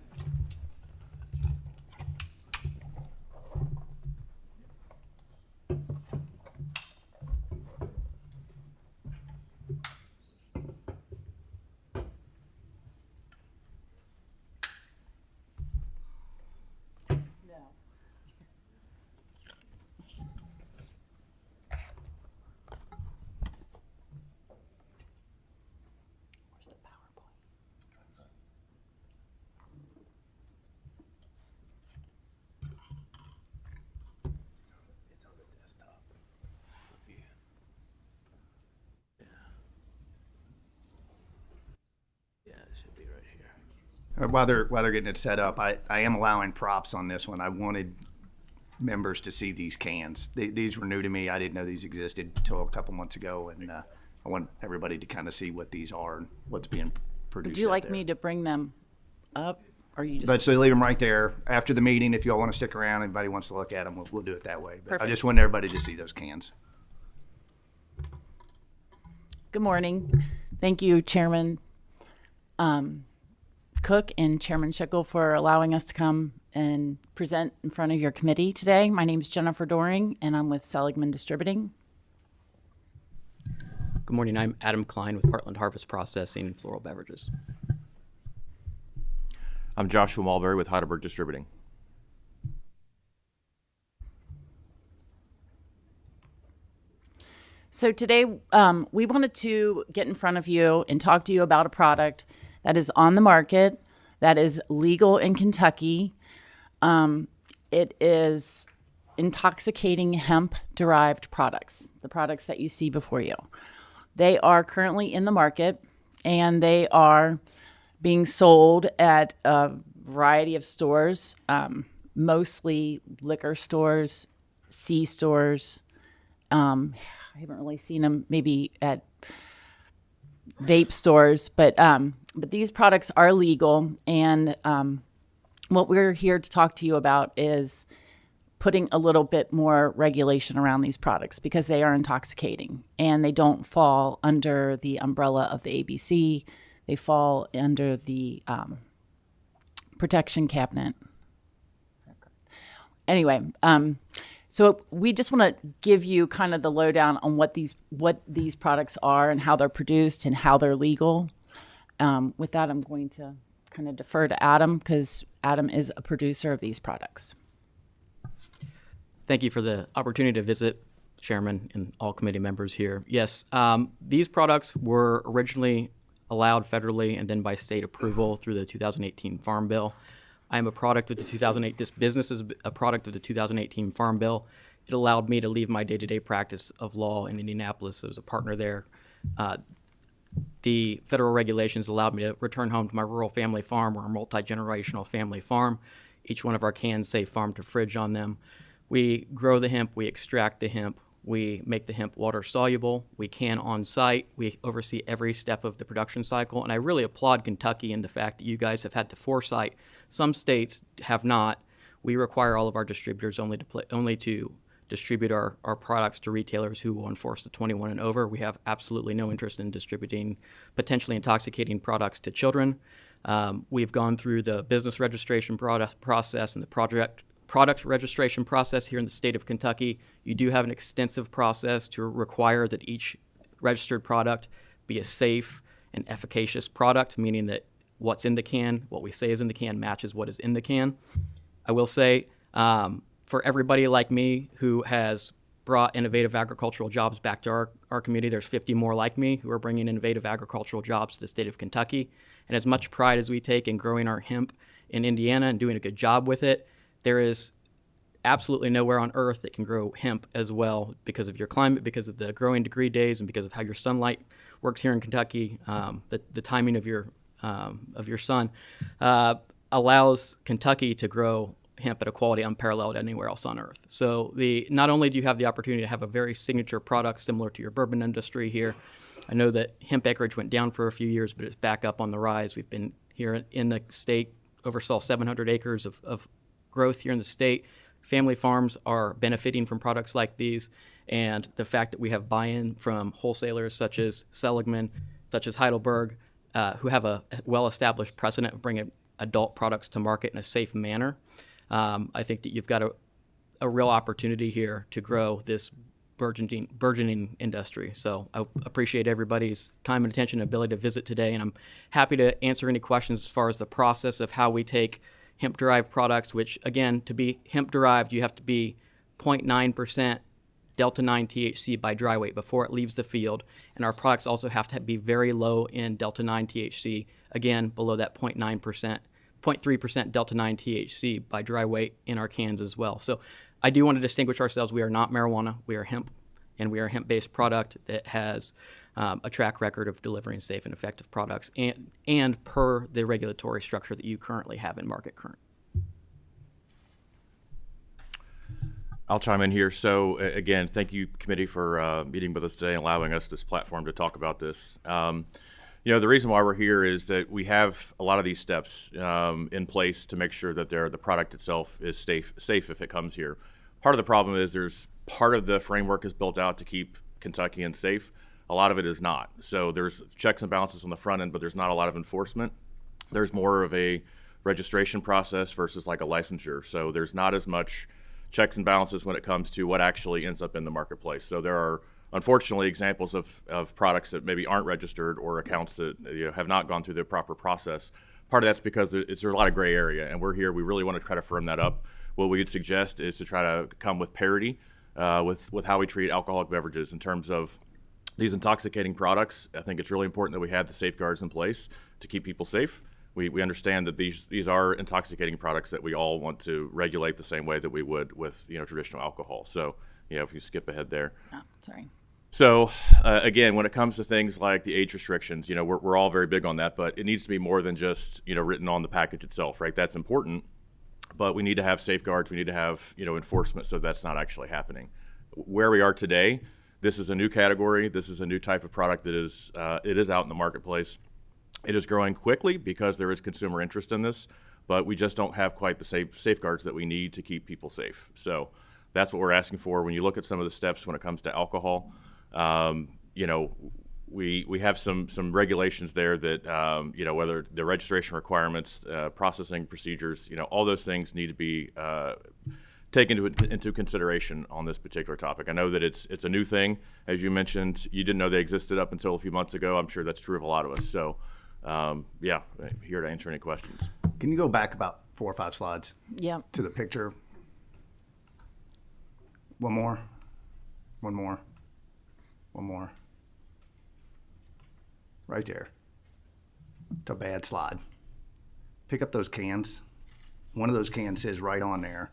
While they're getting it set up, I am allowing props on this one. I wanted members to see these cans. These were new to me. I didn't know these existed until a couple months ago, and I want everybody to kind of see what these are and what's being produced.
Would you
out
like
there.
me to bring them up? Or you just
But so leave them right there after the meeting. If you all want to stick around, anybody wants to look at them, we'll do it that way. But I
Perfect.
just want everybody to see those cans.
Good morning. Thank you, Chairman Cook and Chairman Schickel, for allowing us to come and present in front of your committee today. My name is Jennifer Doring, and I'm with Seligman Distributing.
Good morning. I'm Adam Klein with Heartland Harvest Processing and Floral Beverages.
I'm Joshua Mulberry with Heidelberg Distributing.
So today, we wanted to get in front of you and talk to you about a product that is on the market, that is legal in Kentucky. It is intoxicating hemp-derived products, the products that you see before you. They are currently in the market, and they are being sold at a variety of stores, mostly liquor stores, C-stores. I haven't really seen them maybe at vape stores, but these products are legal, and what we're here to talk to you about is putting a little bit more regulation around these products because they are intoxicating and they don't fall under the umbrella of the ABC. They fall under the protection cabinet. Anyway, so we just want to give you kind of the lowdown on what these products are and how they're produced and how they're legal. With that, I'm going to kind of defer to Adam because Adam is a producer of these products.
Thank you for the opportunity to visit, Chairman and all committee members here. Yes, these products were originally allowed federally and then by state approval through the 2018 Farm Bill. I am a product of the 2008. This business is a product of the 2018 Farm Bill. It allowed me to leave my day-to-day practice of law in Indianapolis. I was a partner there. The federal regulations allowed me to return home to my rural family farm. We're a multi-generational family farm. Each one of our cans say farm to fridge on them. We grow the hemp, we extract the hemp, we make the hemp water soluble, we can on site, we oversee every step of the production cycle. And I really applaud Kentucky in the fact that you guys have had the foresight. Some states have not. We require all of our distributors only to distribute our products to retailers who will enforce the 21 and over. We have absolutely no interest in distributing potentially intoxicating products to children. We've gone through the business registration process and the product registration process here in the state of Kentucky. You do have an extensive process to require that each registered product be a safe and efficacious product, meaning that what's in the can, what we say is in the can, matches what is in the can. I will say, for everybody like me who has brought innovative agricultural jobs back to our community, there's 50 more like me who are bringing innovative agricultural jobs to the state of Kentucky. And as much pride as we take in growing our hemp in Indiana and doing a good job with it, there is absolutely nowhere on earth that can grow hemp as well because of your climate, because of the growing degree days, and because of how your sunlight works here in Kentucky. The timing of your sun allows Kentucky to grow hemp at a quality unparalleled anywhere else on earth. So not only do you have the opportunity to have a very signature product similar to your bourbon industry here, I know that hemp acreage went down for a few years, but it's back up on the rise. We've been here in the state, oversaw 700 acres of growth here in the state. Family farms are benefiting from products like these, and the fact that we have buy-in from wholesalers such as Seligman, such as Heidelberg, who have a well-established precedent of bringing adult products to market in a safe manner. I think that you've got a real opportunity here to grow this burgeoning industry. So I appreciate everybody's time and attention and ability to visit today, and I'm happy to answer any questions as far as the process of how we take hemp-derived products, which, again, to be hemp-derived, you have to be 0.9% Delta-9 THC by dry weight before it leaves the field. And our products also have to be very low in Delta-9 THC, again, below that 0.3% Delta-9 THC by dry weight in our cans as well. So I do want to distinguish ourselves. We are not marijuana. We are hemp, and we are a hemp-based product that has a track record of delivering safe and effective products and per the regulatory structure that you currently have in market current.
I'll chime in here. So again, thank you, committee, for meeting with us today and allowing us this platform to talk about this. The reason why we're here is that we have a lot of these steps in place to make sure that the product itself is safe if it comes here. Part of the problem is there's part of the framework is built out to keep Kentuckians safe. A lot of it is not. So there's checks and balances on the front end, but there's not a lot of enforcement. There's more of a registration process versus like a licensure. So there's not as much checks and balances when it comes to what actually ends up in the marketplace. So there are unfortunately examples of products that maybe aren't registered or accounts that have not gone through the proper process. Part of that's because there's a lot of gray area, and we're here. We really want to try to firm that up. What we would suggest is to try to come with parity with how we treat alcoholic beverages in terms of these intoxicating products. I think it's really important that we have the safeguards in place to keep people safe. We understand that these are intoxicating products that we all want to regulate the same way that we would with traditional alcohol. So if you skip ahead there.
Oh, sorry.
So again, when it comes to things like the age restrictions, we're all very big on that, but it needs to be more than just written on the package itself, right? That's important, but we need to have safeguards. We need to have enforcement so that's not actually happening. Where we are today, this is a new category. This is a new type of product that is out in the marketplace. It is growing quickly because there is consumer interest in this, but we just don't have quite the safeguards that we need to keep people safe. So that's what we're asking for. When you look at some of the steps when it comes to alcohol, we have some regulations there that whether the registration requirements, processing procedures, all those things need to be taken into consideration on this particular topic. I know that it's a new thing, as you mentioned. You didn't know they existed up until a few months ago. I'm sure that's true of a lot of us. So here to answer any questions.
Can you go back about 4 or 5 slides?
Yeah.
To the picture. One more. Right there. It's a bad slide. Pick up those cans. One of those cans says right on there.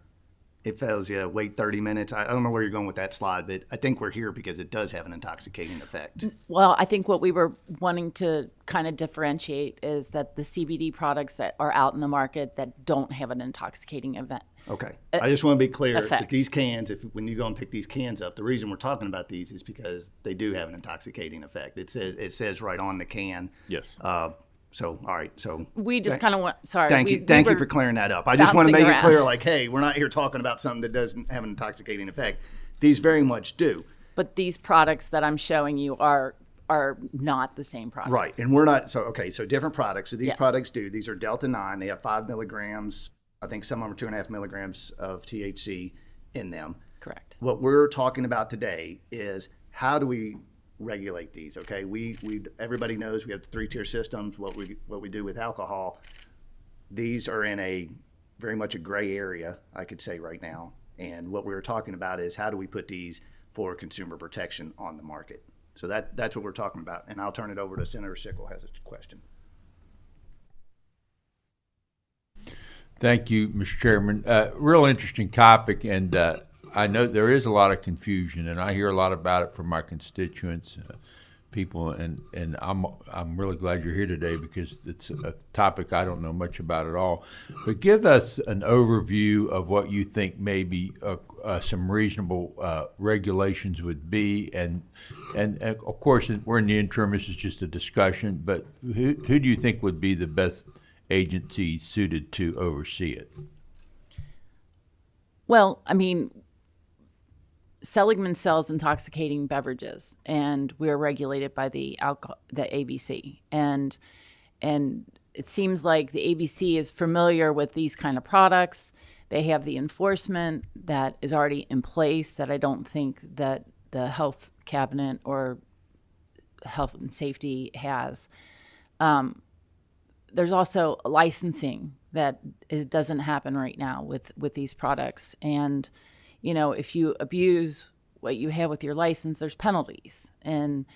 It tells you wait 30 minutes. I don't know where you're going with that slide, but I think we're here because it does have an intoxicating effect.
Well, I think what we were wanting to kind of differentiate is that the CBD products that are out in the market that don't have an intoxicating event.
Okay. I just want to be clear that
effect.
these cans, when you go and pick these cans up, the reason we're talking about these is because they do have an intoxicating effect. It says right on the can.
Yes.
So, all right. So
we just kind of want, sorry.
Thank you for clearing that up. I just want to make it clear, like, hey, we're not here talking about something that doesn't have an intoxicating effect. These very much do.
But these products that I'm showing you are not the same product.
Right. And we're not, so different products. So these
Yes.
products do. These are Delta 9. They have 5 milligrams. I think some of them are 2.5 milligrams of THC in them.
Correct.
What we're talking about today is how do we regulate these? Okay, everybody knows we have 3-tier systems. What we do with alcohol, these are in a very much a gray area, I could say right now. And what we're talking about is how do we put these for consumer protection on the market? So that's what we're talking about. And I'll turn it over to Senator Sickle has a question.
Thank you, Mr. Chairman. Real interesting topic, and I know there is a lot of confusion, and I hear a lot about it from my constituents, people, and I'm really glad you're here today because it's a topic I don't know much about at all. But give us an overview of what you think maybe some reasonable regulations would be, and of course we're in the interim. This is just a discussion, but who do you think would be the best agency suited to oversee it?
Well, I mean, Seligman sells intoxicating beverages, and we are regulated by the ABC. And it seems like the ABC is familiar with these kind of products. They have the enforcement that is already in place that I don't think that the health cabinet or health and safety has. There's also licensing that doesn't happen right now with these products. And if you abuse what you have with your license, there's penalties. And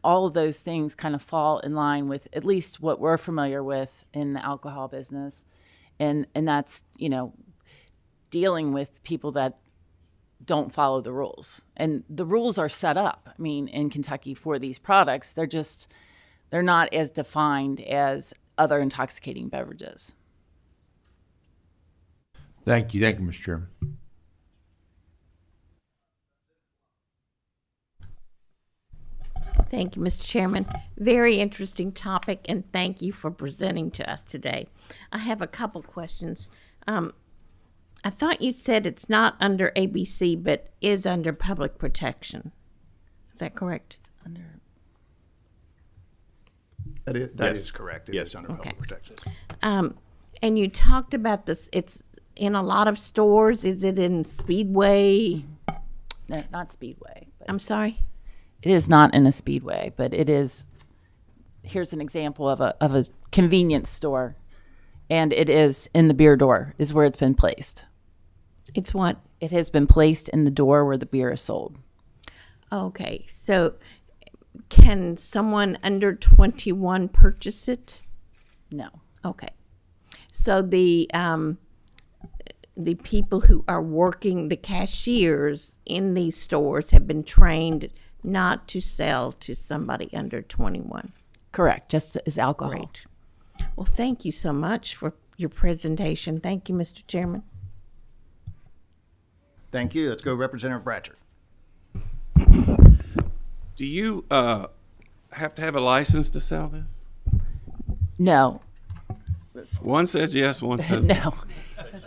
all of those things kind of fall in line with at least what we're familiar with in the alcohol business. And that's, dealing with people that don't follow the rules. And the rules are set up, in Kentucky for these products. They're not as defined as other intoxicating beverages.
Thank you, Mr. Chairman.
Thank you, Mr. Chairman. Very interesting topic, and thank you for presenting to us today. I have a couple questions. I thought you said it's not under ABC, but is under public protection. Is that correct? It's under.
That is correct. It is under public protection.
And you talked about this. It's in a lot of stores. Is it in Speedway?
No, not Speedway. But
I'm sorry?
it is not in a Speedway, but it is. Here's an example of a convenience store, and it is in the beer door is where it's been placed.
It's what?
It has been placed in the door where the beer is sold.
Okay, so can someone under 21 purchase it?
No.
Okay. So the people who are working, the cashiers in these stores have been trained not to sell to somebody under 21.
Correct, just as alcohol.
Great. Well, thank you so much for your presentation. Thank you, Mr. Chairman.
Thank you. Let's go Representative Bratcher.
Do you have to have a license to sell this?
No.
One says yes, one says
no.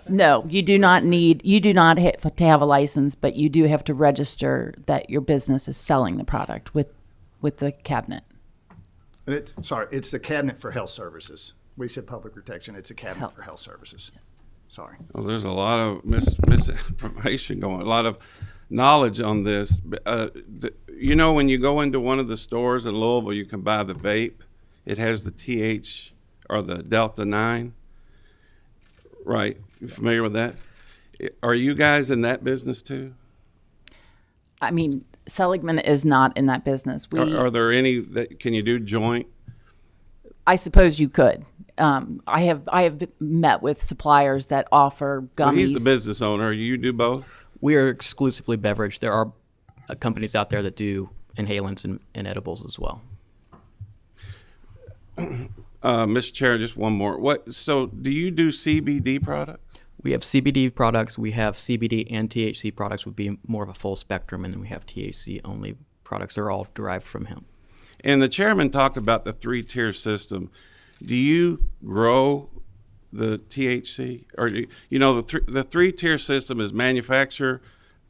No, you do not have to have a license, but you do have to register that your business is selling the product with the cabinet.
It's the cabinet for health services. We said public protection. It's a cabinet for health services. Sorry.
Well, there's a lot of misinformation going, a lot of knowledge on this. You know, when you go into one of the stores in Louisville, you can buy the vape. It has the TH or the Delta 9. Right. You familiar with that? Are you guys in that business too?
I mean, Seligman is not in that business.
Are there any that can you do joint?
I suppose you could. I have met with suppliers that offer gummies.
Well, he's the business owner. You do both?
We are exclusively beverage. There are companies out there that do inhalants and edibles as well.
Mr. Chair, just one more. So do you do CBD products?
We have CBD products. We have CBD and THC products would be more of a full spectrum, and then we have THC only products. They're all derived from hemp.
And the chairman talked about the 3-tier system. Do you grow the THC? Or, the 3-tier system is manufacturer,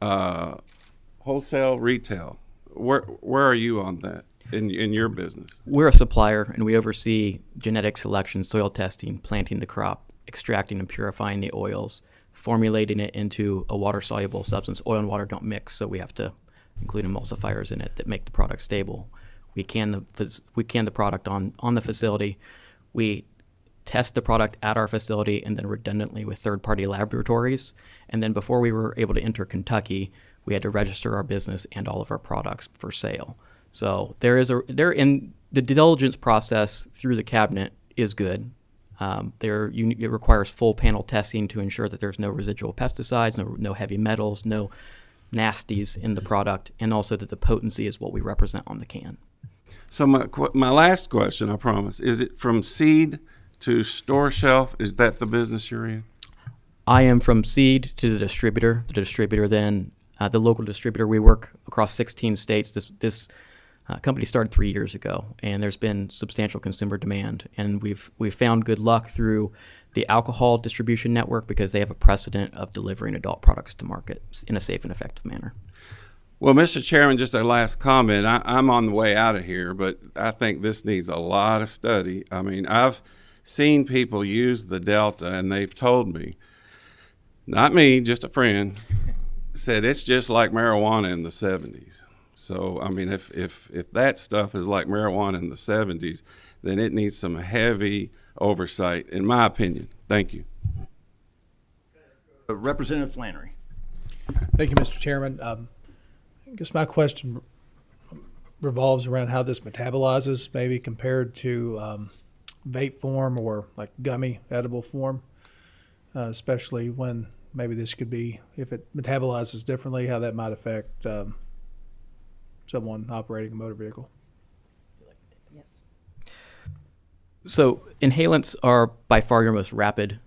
wholesale, retail. Where are you on that in your business?
We're a supplier, and we oversee genetic selection, soil testing, planting the crop, extracting and purifying the oils, formulating it into a water-soluble substance. Oil and water don't mix, so we have to include emulsifiers in it that make the product stable. We can the product on the facility. We test the product at our facility and then redundantly with third-party laboratories. And then before we were able to enter Kentucky, we had to register our business and all of our products for sale. So in the due diligence process through the cabinet is good. It requires full panel testing to ensure that there's no residual pesticides, no heavy metals, no nasties in the product, and also that the potency is what we represent on the can.
So my last question, I promise, is it from seed to store shelf? Is that the business you're in?
I am from seed to the distributor. The distributor then, the local distributor, we work across 16 states. This company started 3 years ago, and there's been substantial consumer demand. And we've found good luck through the alcohol distribution network because they have a precedent of delivering adult products to market in a safe and effective manner.
Well, Mr. Chairman, just a last comment. I'm on the way out of here, but I think this needs a lot of study. I mean, I've seen people use the Delta, and they've told me, not me, just a friend, said it's just like marijuana in the 70s. So, I mean, if that stuff is like marijuana in the 70s, then it needs some heavy oversight, in my opinion. Thank you.
Representative Flannery.
Thank you, Mr. Chairman. I guess my question revolves around how this metabolizes, maybe compared to vape form or like gummy edible form, especially when maybe this could be, if it metabolizes differently, how that might affect someone operating a motor vehicle.
Yes. So inhalants are by far your most rapid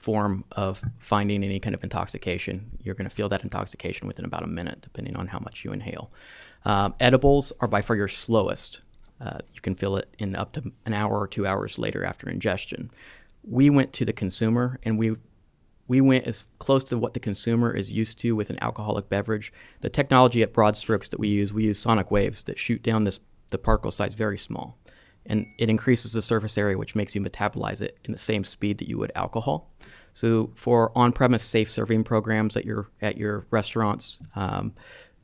form of finding any kind of intoxication. You're going to feel that intoxication within about a minute, depending on how much you inhale. Edibles are by far your slowest. You can feel it in up to an hour or 2 hours later after ingestion. We went to the consumer, and we went as close to what the consumer is used to with an alcoholic beverage. The technology at Broad Strokes that we use sonic waves that shoot down the particle size very small. And it increases the surface area, which makes you metabolize it in the same speed that you would alcohol. So for on-premise safe serving programs at your restaurants,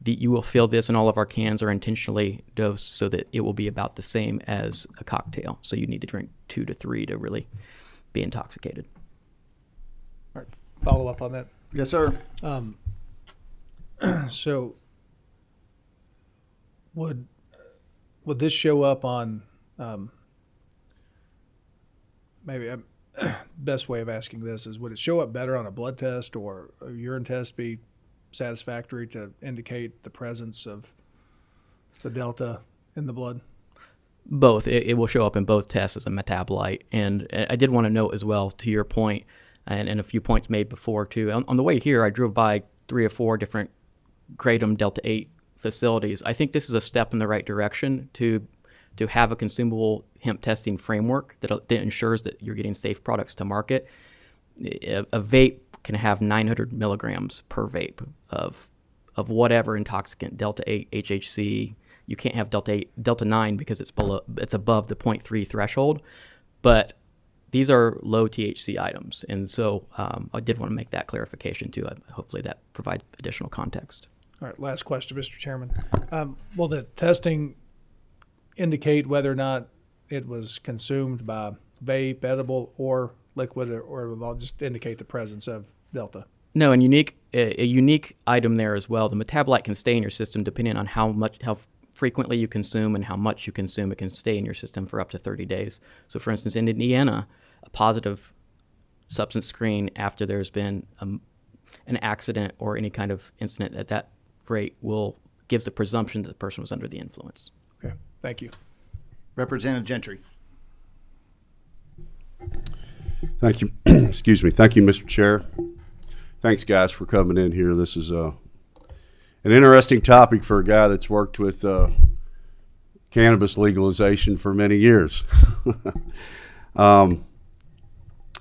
you will feel this, and all of our cans are intentionally dosed so that it will be about the same as a cocktail. So you need to drink 2 to 3 to really be intoxicated.
All right, follow up on that.
Yes, sir.
So would this show up on maybe best way of asking this is, would it show up better on a blood test or a urine test be satisfactory to indicate the presence of the delta in the blood?
Both. It will show up in both tests as a metabolite. And I did want to note as well, to your point, and a few points made before too. On the way here, I drove by 3 or 4 different Kratom Delta 8 facilities. I think this is a step in the right direction to have a consumable hemp testing framework that ensures that you're getting safe products to market. A vape can have 900 milligrams per vape of whatever intoxicant, Delta 8, HHC. You can't have Delta 9 because it's above the 0.3 threshold. But these are low THC items, and so I did want to make that clarification too. Hopefully that provides additional context.
All right, last question, Mr. Chairman. Will the testing indicate whether or not it was consumed by vape, edible, or liquid, or will it just indicate the presence of Delta?
No, and a unique item there as well. The metabolite can stay in your system depending on how frequently you consume and how much you consume. It can stay in your system for up to 30 days. So, for instance, in Indiana, a positive substance screen after there's been an accident or any kind of incident at that rate gives the presumption that the person was under the influence.
Okay, thank you.
Representative Gentry.
Thank you. Excuse me. Thank you, Mr. Chair. Thanks, guys, for coming in here. This is an interesting topic for a guy that's worked with cannabis legalization for many years.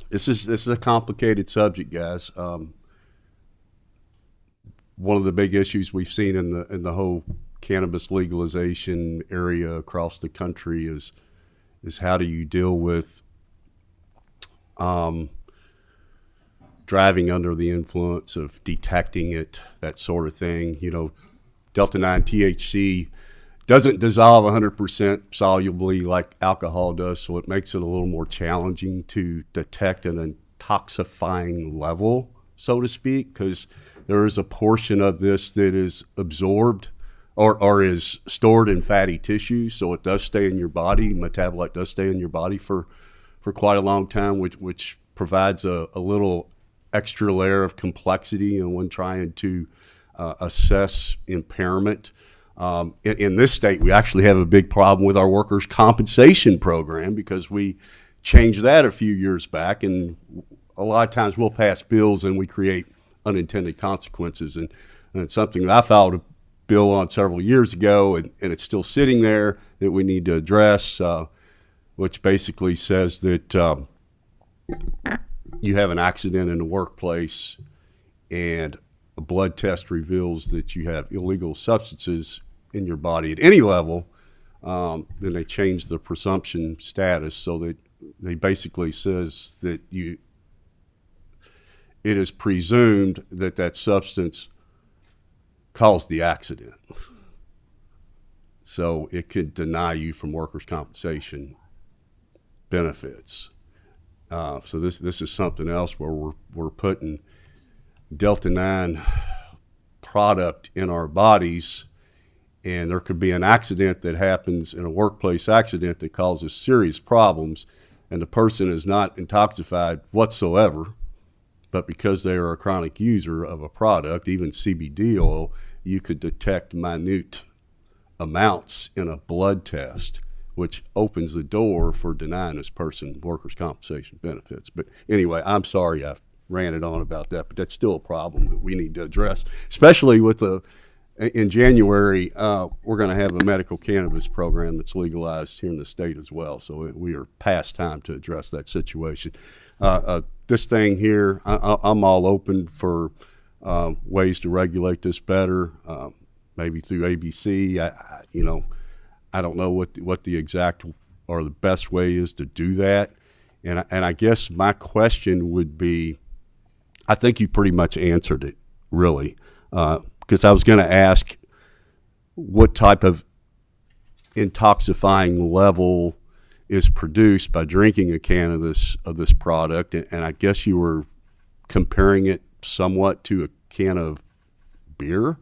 This is a complicated subject, guys. One of the big issues we've seen in the whole cannabis legalization area across the country is how do you deal with driving under the influence, of detecting it, that sort of thing. You know, Delta 9 THC doesn't dissolve 100% solubly like alcohol does, so it makes it a little more challenging to detect an intoxifying level, so to speak, because there is a portion of this that is absorbed or is stored in fatty tissue, so it does stay in your body. Metabolite does stay in your body for quite a long time, which provides a little extra layer of complexity when trying to assess impairment. In this state, we actually have a big problem with our workers' compensation program because we changed that a few years back, and a lot of times we'll pass bills and we create unintended consequences. And it's something that I filed a bill on several years ago, and it's still sitting there that we need to address, which basically says that you have an accident in the workplace and a blood test reveals that you have illegal substances in your body at any level, then they change the presumption status so that they basically says that it is presumed that that substance caused the accident. So it could deny you from workers' compensation benefits. So this is something else where we're putting Delta 9 product in our bodies, and there could be an accident that happens in a workplace accident that causes serious problems, and the person is not intoxicated whatsoever, but because they are a chronic user of a product, even CBD oil, you could detect minute amounts in a blood test, which opens the door for denying this person workers' compensation benefits. But anyway, I'm sorry I ranted on about that, but that's still a problem that we need to address, especially with in January, we're going to have a medical cannabis program that's legalized here in the state as well. So we are past time to address that situation. This thing here, I'm all open for ways to regulate this better, maybe through ABC. I don't know what the exact or the best way is to do that. And I guess my question would be, I think you pretty much answered it, really, because I was going to ask what type of intoxifying level is produced by drinking a can of this product, and I guess you were comparing it somewhat to a can of beer.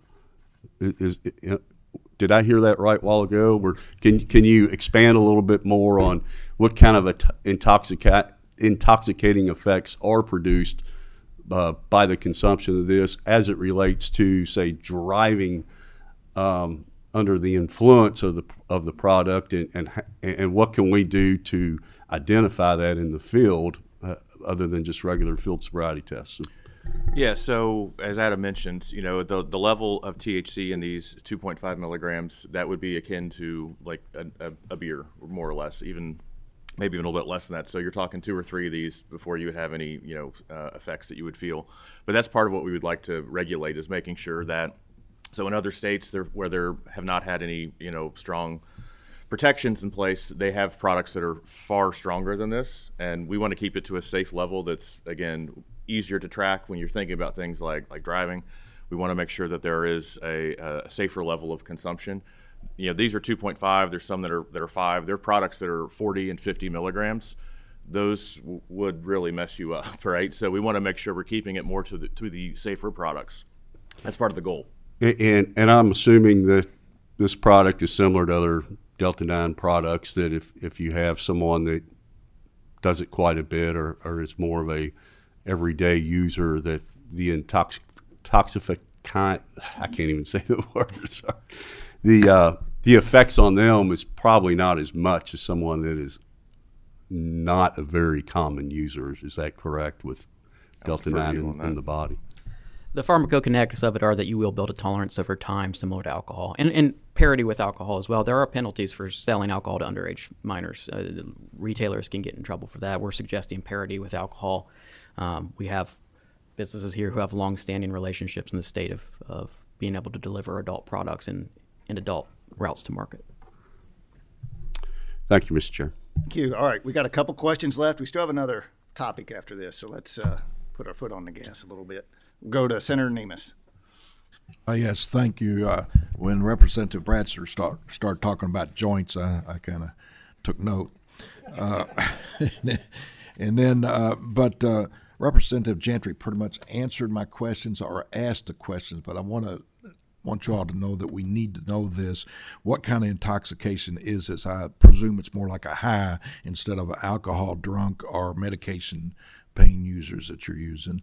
Did I hear that right a while ago? Or can you expand a little bit more on what kind of intoxicating effects are produced by the consumption of this as it relates to, say, driving under the influence of the product, and what can we do to identify that in the field other than just regular field sobriety tests?
Yeah, so as Adam mentioned, the level of THC in these 2.5 milligrams, that would be akin to like a beer, more or less, maybe even a little bit less than that. So you're talking 2 or 3 of these before you would have any effects that you would feel. But that's part of what we would like to regulate, is making sure that, so in other states where there have not had any strong protections in place, they have products that are far stronger than this, and we want to keep it to a safe level that's, again, easier to track when you're thinking about things like driving. We want to make sure that there is a safer level of consumption. These are 2.5. There's some that are 5. There are products that are 40 and 50 milligrams. Those would really mess you up, right? So we want to make sure we're keeping it more to the safer products. That's part of the goal.
And I'm assuming that this product is similar to other Delta-9 products, that if you have someone that does it quite a bit or is more of a everyday user, that the I can't even say the word, sorry. The effects on them is probably not as much as someone that is not a very common user. Is that correct, with Delta-9 in the body?
The pharmacokinetics of it are that you will build a tolerance over time, similar to alcohol, and parity with alcohol as well. There are penalties for selling alcohol to underage minors. Retailers can get in trouble for that. We're suggesting parity with alcohol. We have businesses here who have long-standing relationships in the state of being able to deliver adult products and adult routes to market.
Thank you, Mr. Chair.
Thank you. All right, we got a couple questions left. We still have another topic after this, so let's put our foot on the gas a little bit. Go to Senator Nemes.
Yes, thank you. When Representative Bradster started talking about joints, I kind of took note. But Representative Gentry pretty much answered my questions or asked the questions, but I want you all to know that we need to know this. What kind of intoxication is this? I presume it's more like a high instead of alcohol drunk or medication pain users that you're using.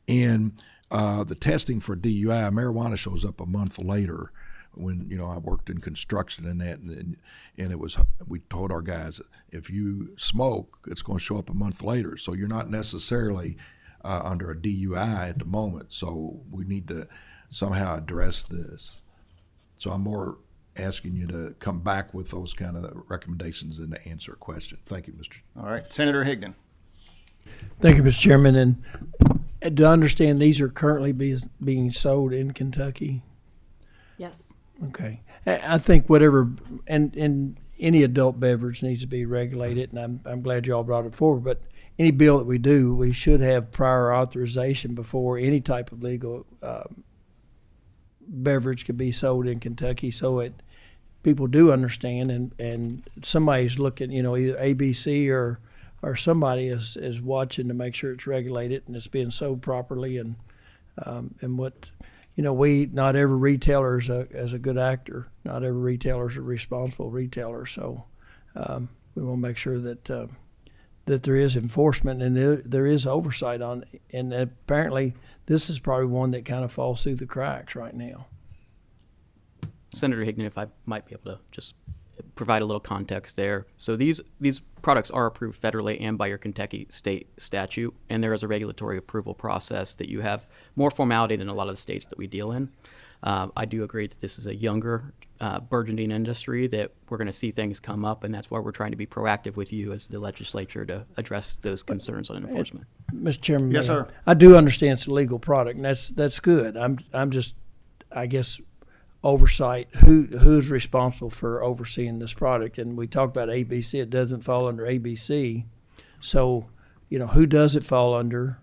And the testing for DUI, marijuana shows up a month later. When I worked in construction and that, and it was, we told our guys, if you smoke, it's going to show up a month later. So you're not necessarily under a DUI at the moment. So we need to somehow address this. So I'm more asking you to come back with those kind of recommendations than to answer a question. Thank you, Mr.
All right, Senator Higdon.
Thank you, Mr. Chairman. And to understand, these are currently being sold in Kentucky.
Yes.
Okay. I think whatever, and any adult beverage needs to be regulated, and I'm glad you all brought it forward, but any bill that we do, we should have prior authorization before any type of legal beverage could be sold in Kentucky, so people do understand, and somebody's looking, either ABC or somebody is watching to make sure it's regulated and it's being sold properly, and what, not every retailer is a good actor. Not every retailer is a responsible retailer, so we want to make sure that there is enforcement and there is oversight on, and apparently this is probably one that kind of falls through the cracks right now.
Senator Higdon, if I might be able to just provide a little context there. So these products are approved federally and by your Kentucky state statute, and there is a regulatory approval process that you have more formality than a lot of the states that we deal in. I do agree that this is a younger, burgeoning industry, that we're going to see things come up, and that's why we're trying to be proactive with you as the legislature to address those concerns on enforcement.
Mr. Chairman,
Yes, sir.
I do understand it's a legal product, and that's good. I'm just, I guess, oversight. Who's responsible for overseeing this product? And we talked about ABC. It doesn't fall under ABC, so who does it fall under?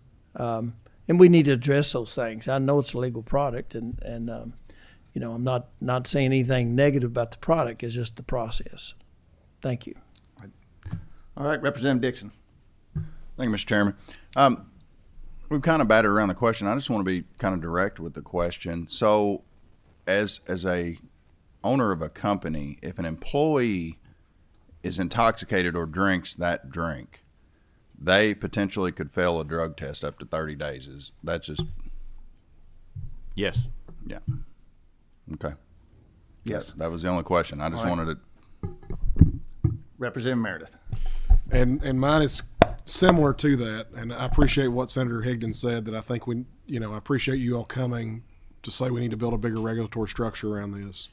And we need to address those things. I know it's a legal product, and I'm not saying anything negative about the product. It's just the process. Thank you.
All right, Representative Dixon.
Thank you, Mr. Chairman. We've kind of batted around the question. I just want to be kind of direct with the question. So, as a owner of a company, if an employee is intoxicated or drinks that drink, they potentially could fail a drug test up to 30 days. Is that just?
Yes.
Yeah. Okay.
Yes.
That was the only question. I just wanted to.
Representative Meredith.
And mine is similar to that, and I appreciate what Senator Higdon said, that I think I appreciate you all coming to say we need to build a bigger regulatory structure around this.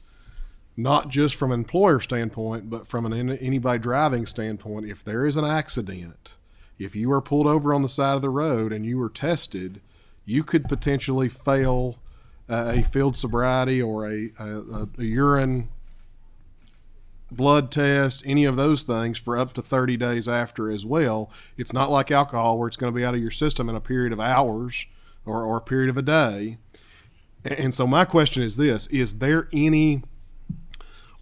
Not just from an employer standpoint, but from anybody driving standpoint. If there is an accident, if you are pulled over on the side of the road and you were tested, you could potentially fail a field sobriety or a urine blood test, any of those things, for up to 30 days after as well. It's not like alcohol where it's going to be out of your system in a period of hours or a period of a day. And so my question is this: is there any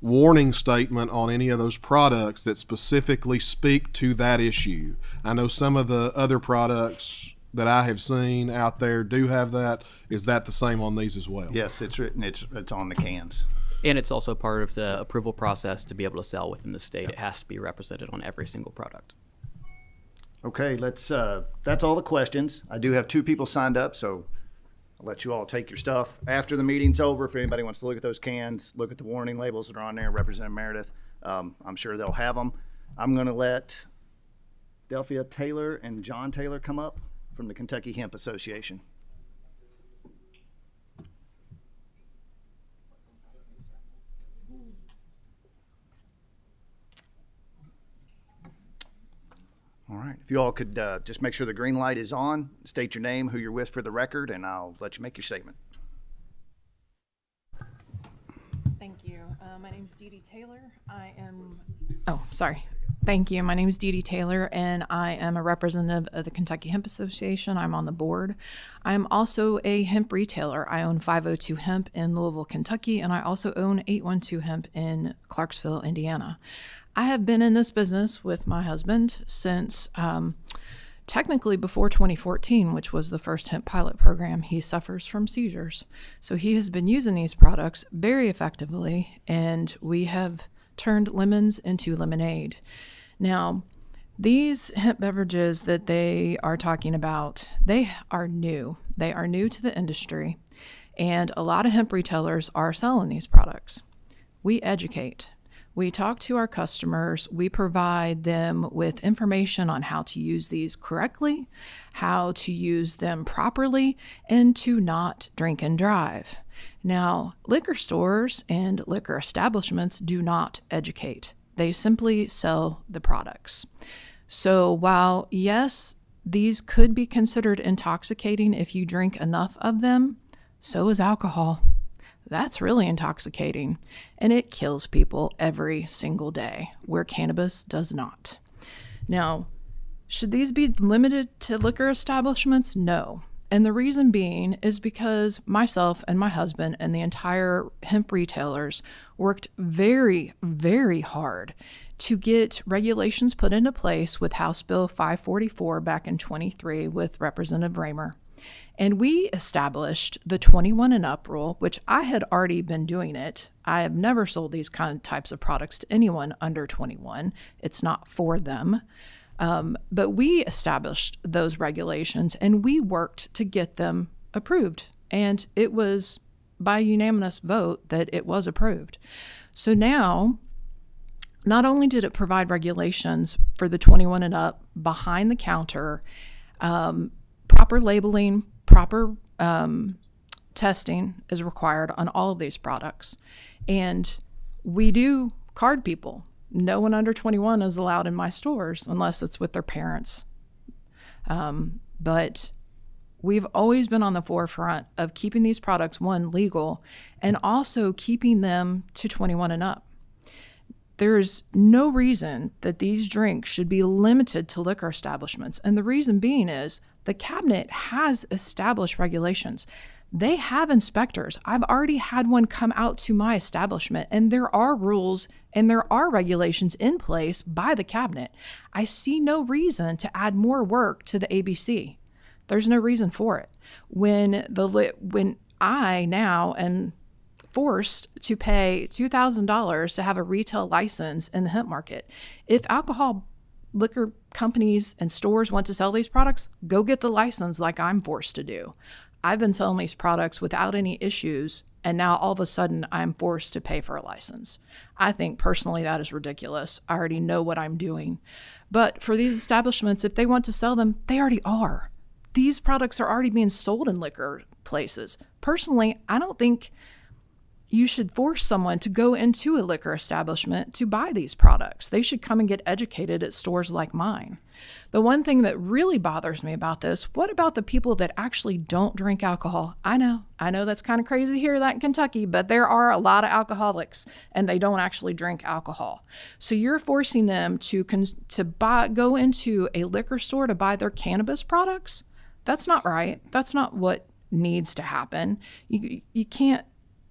warning statement on any of those products that specifically speak to that issue? I know some of the other products that I have seen out there do have that. Is that the same on these as well?
Yes, it's written. It's on the cans.
And it's also part of the approval process to be able to sell within the state. It has to be represented on every single product.
Okay, that's all the questions. I do have 2 people signed up, so I'll let you all take your stuff after the meeting's over. If anybody wants to look at those cans, look at the warning labels that are on there, Representative Meredith, I'm sure they'll have them. I'm going to let Delphia Taylor and John Taylor come up from the Kentucky Hemp Association. All right. If you all could just make sure the green light is on, state your name, who you're with for the record, and I'll let you make your statement.
Thank you. My name is Dee Dee Taylor. Thank you. My name is Dee Dee Taylor, and I am a representative of the Kentucky Hemp Association. I'm on the board. I'm also a hemp retailer. I own 502 Hemp in Louisville, Kentucky, and I also own 812 Hemp in Clarksville, Indiana. I have been in this business with my husband since technically before 2014, which was the first hemp pilot program. He suffers from seizures. So he has been using these products very effectively, and we have turned lemons into lemonade. Now, these hemp beverages that they are talking about, they are new. They are new to the industry, and a lot of hemp retailers are selling these products. We educate. We talk to our customers. We provide them with information on how to use these correctly, how to use them properly, and to not drink and drive. Now, liquor stores and liquor establishments do not educate. They simply sell the products. So while, yes, these could be considered intoxicating if you drink enough of them, so is alcohol. That's really intoxicating, and it kills people every single day, where cannabis does not. Now, should these be limited to liquor establishments? No. And the reason being is because myself and my husband and the entire hemp retailers worked very, very hard to get regulations put into place with House Bill 544 back in 23 with Representative Raymer. And we established the 21 and up rule, which I had already been doing it. I have never sold these types of products to anyone under 21. It's not for them. But we established those regulations, and we worked to get them approved. And it was by unanimous vote that it was approved. So now not only did it provide regulations for the 21 and up behind the counter, proper labeling, proper testing is required on all of these products. And we do card people. No one under 21 is allowed in my stores unless it's with their parents. But we've always been on the forefront of keeping these products, one, legal, and also keeping them to 21 and up. There's no reason that these drinks should be limited to liquor establishments. And the reason being is the cabinet has established regulations. They have inspectors. I've already had one come out to my establishment, and there are rules and there are regulations in place by the cabinet. I see no reason to add more work to the ABC. There's no reason for it. When I now am forced to pay $2,000 to have a retail license in the hemp market, if alcohol liquor companies and stores want to sell these products, go get the license like I'm forced to do. I've been selling these products without any issues, and now all of a sudden I'm forced to pay for a license. I think personally that is ridiculous. I already know what I'm doing. But for these establishments, if they want to sell them, they already are. These products are already being sold in liquor places. Personally, I don't think you should force someone to go into a liquor establishment to buy these products. They should come and get educated at stores like mine. The one thing that really bothers me about this, what about the people that actually don't drink alcohol? I know that's kind of crazy to hear that in Kentucky, but there are a lot of alcoholics and they don't actually drink alcohol. So you're forcing them to go into a liquor store to buy their cannabis products? That's not right. That's not what needs to happen. You can't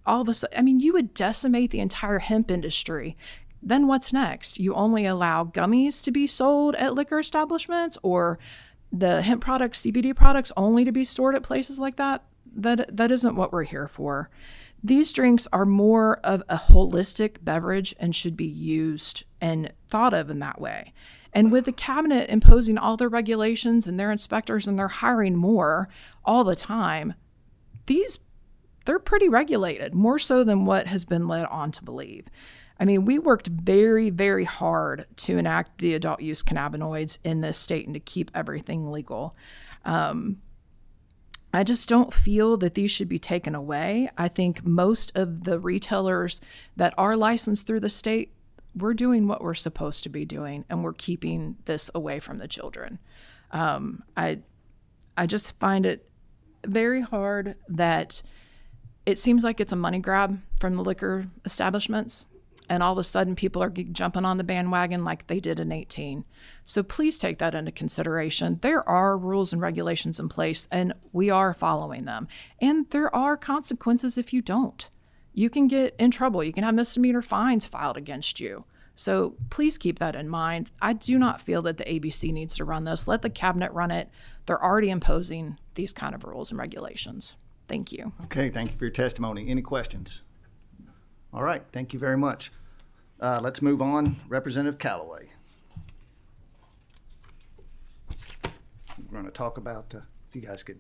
all of a sudden, you would decimate the entire hemp industry. Then what's next? You only allow gummies to be sold at liquor establishments, or the hemp products, CBD products, only to be stored at places like that? That isn't what we're here for. These drinks are more of a holistic beverage and should be used and thought of in that way. And with the cabinet imposing all their regulations and their inspectors, and they're hiring more all the time, they're pretty regulated, more so than what has been led on to believe. We worked very, very hard to enact the adult use cannabinoids in this state and to keep everything legal. I just don't feel that these should be taken away. I think most of the retailers that are licensed through the state, we're doing what we're supposed to be doing, and we're keeping this away from the children. I just find it very hard that it seems like it's a money grab from the liquor establishments, and all of a sudden people are jumping on the bandwagon like they did in 18. So please take that into consideration. There are rules and regulations in place, and we are following them. And there are consequences if you don't. You can get in trouble. You can have misdemeanor fines filed against you. So please keep that in mind. I do not feel that the ABC needs to run this. Let the cabinet run it. They're already imposing these kind of rules and regulations. Thank you.
Okay, thank you for your testimony. Any questions? All right, thank you very much. Let's move on. Representative Callaway. We're going to talk about, if you guys could.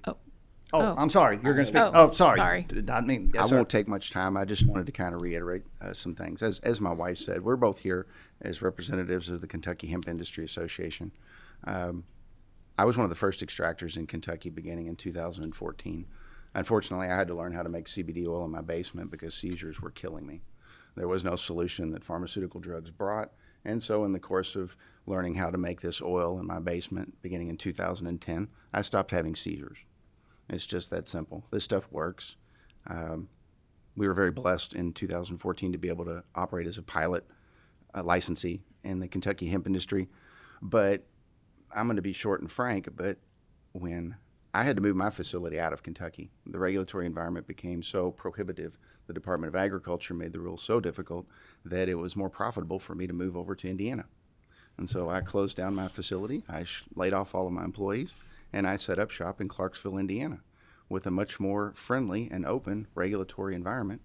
Oh, I'm sorry. You're going to speak. Oh, sorry. Did not mean. Yes,
I
sir.
won't take much time. I just wanted to kind of reiterate some things. As my wife said, we're both here as representatives of the Kentucky Hemp Industry Association. I was one of the first extractors in Kentucky beginning in 2014. Unfortunately, I had to learn how to make CBD oil in my basement because seizures were killing me. There was no solution that pharmaceutical drugs brought. And so in the course of learning how to make this oil in my basement beginning in 2010, I stopped having seizures. It's just that simple. This stuff works. We were very blessed in 2014 to be able to operate as a pilot licensee in the Kentucky hemp industry. But I'm going to be short and frank, but when I had to move my facility out of Kentucky, the regulatory environment became so prohibitive. The Department of Agriculture made the rules so difficult that it was more profitable for me to move over to Indiana. And so I closed down my facility. I laid off all of my employees, and I set up shop in Clarksville, Indiana, with a much more friendly and open regulatory environment.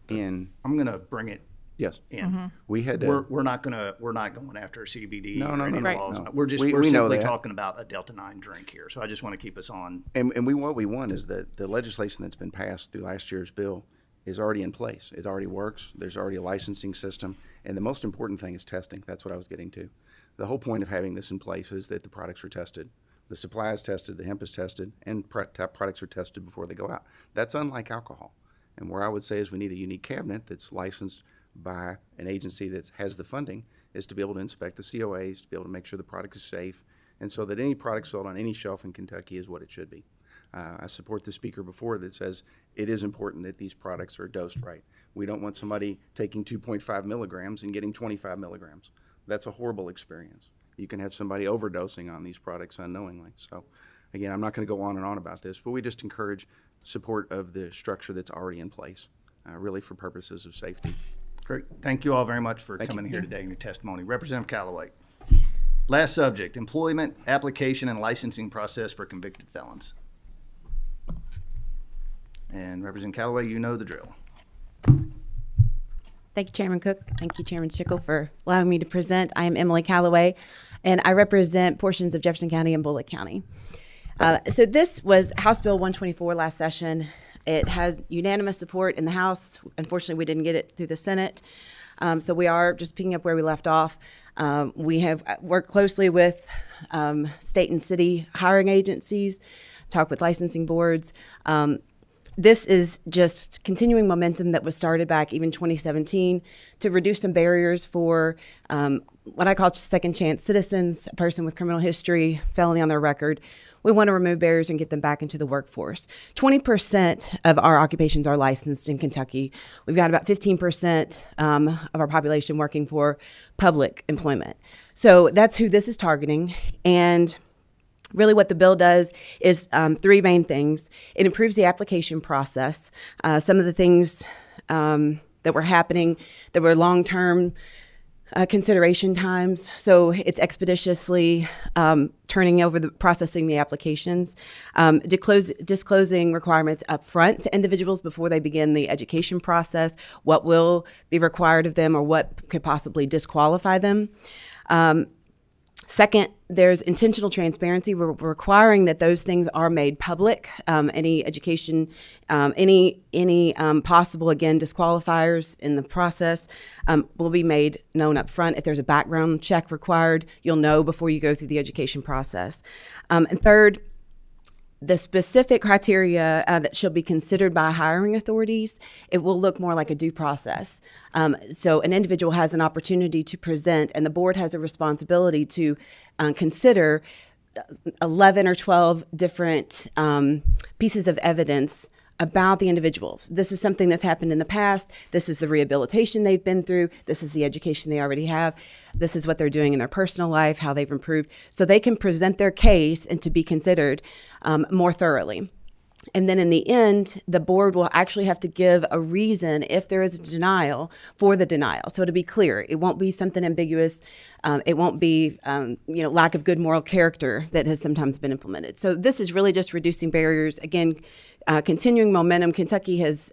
And
I'm going to bring it.
Yes.
In.
Mm-hmm. We had to,
we're not going after CBD.
No,
or any
right.
laws.
No.
We're simply talking about a Delta 9 drink here. So I just want to keep us on.
And what we want is that the legislation that's been passed through last year's bill is already in place. It already works. There's already a licensing system. And the most important thing is testing. That's what I was getting to. The whole point of having this in place is that the products are tested. The supply is tested, the hemp is tested, and products are tested before they go out. That's unlike alcohol. And where I would say is we need a unique cabinet that's licensed by an agency that has the funding is to be able to inspect the COAs, to be able to make sure the product is safe, and so that any product sold on any shelf in Kentucky is what it should be. I support the speaker before that says it is important that these products are dosed right. We don't want somebody taking 2.5 milligrams and getting 25 milligrams. That's a horrible experience. You can have somebody overdosing on these products unknowingly. So, again, I'm not going to go on and on about this, but we just encourage support of the structure that's already in place, really for purposes of safety.
Great. Thank you all very much for coming here today and your testimony. Representative Callaway. Last subject, employment, application, and licensing process for convicted felons. And Representative Callaway, you know the drill.
Thank you, Chairman Cook. Thank you, Chairman Schickel, for allowing me to present. I am Emily Callaway, and I represent portions of Jefferson County and Bullitt County. So this was House Bill 124 last session. It has unanimous support in the House. Unfortunately, we didn't get it through the Senate. So we are just picking up where we left off. We have worked closely with state and city hiring agencies, talked with licensing boards. This is just continuing momentum that was started back even 2017 to reduce some barriers for what I call second chance citizens, a person with criminal history, felony on their record. We want to remove barriers and get them back into the workforce. 20% of our occupations are licensed in Kentucky. We've got about 15% of our population working for public employment. So that's who this is targeting. And really what the bill does is three main things. It improves the application process. Some of the things that were happening that were long-term consideration times. So it's expeditiously turning over processing the applications, disclosing requirements up front to individuals before they begin the education process, what will be required of them or what could possibly disqualify them. Second, there's intentional transparency. We're requiring that those things are made public. Any education, any possible, again, disqualifiers in the process will be made known up front. If there's a background check required, you'll know before you go through the education process. And third, the specific criteria that shall be considered by hiring authorities, it will look more like a due process. So an individual has an opportunity to present, and the board has a responsibility to consider 11 or 12 different pieces of evidence about the individuals. This is something that's happened in the past. This is the rehabilitation they've been through. This is the education they already have. This is what they're doing in their personal life, how they've improved. So they can present their case and to be considered more thoroughly. And then in the end, the board will actually have to give a reason if there is a denial for the denial. So to be clear, it won't be something ambiguous. It won't be, lack of good moral character that has sometimes been implemented. So this is really just reducing barriers. Again, continuing momentum. Kentucky has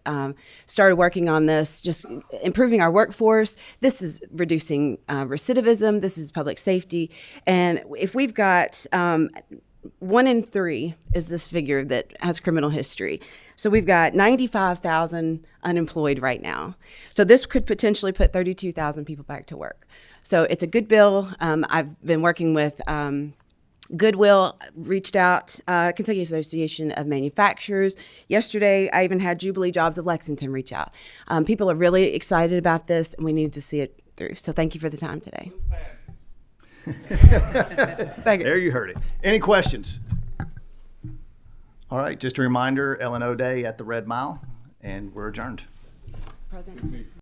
started working on this, just improving our workforce. This is reducing recidivism. This is public safety. And if we've got 1 in 3 is this figure that has criminal history. So we've got 95,000 unemployed right now. So this could potentially put 32,000 people back to work. So it's a good bill. I've been working with Goodwill, reached out, Kentucky Association of Manufacturers. Yesterday, I even had Jubilee Jobs of Lexington reach out. People are really excited about this, and we need to see it through. So thank you for the time today.
Thank you. There you heard it. Any questions? All right, just a reminder, L&O Day at the Red Mile, and we're adjourned.
President.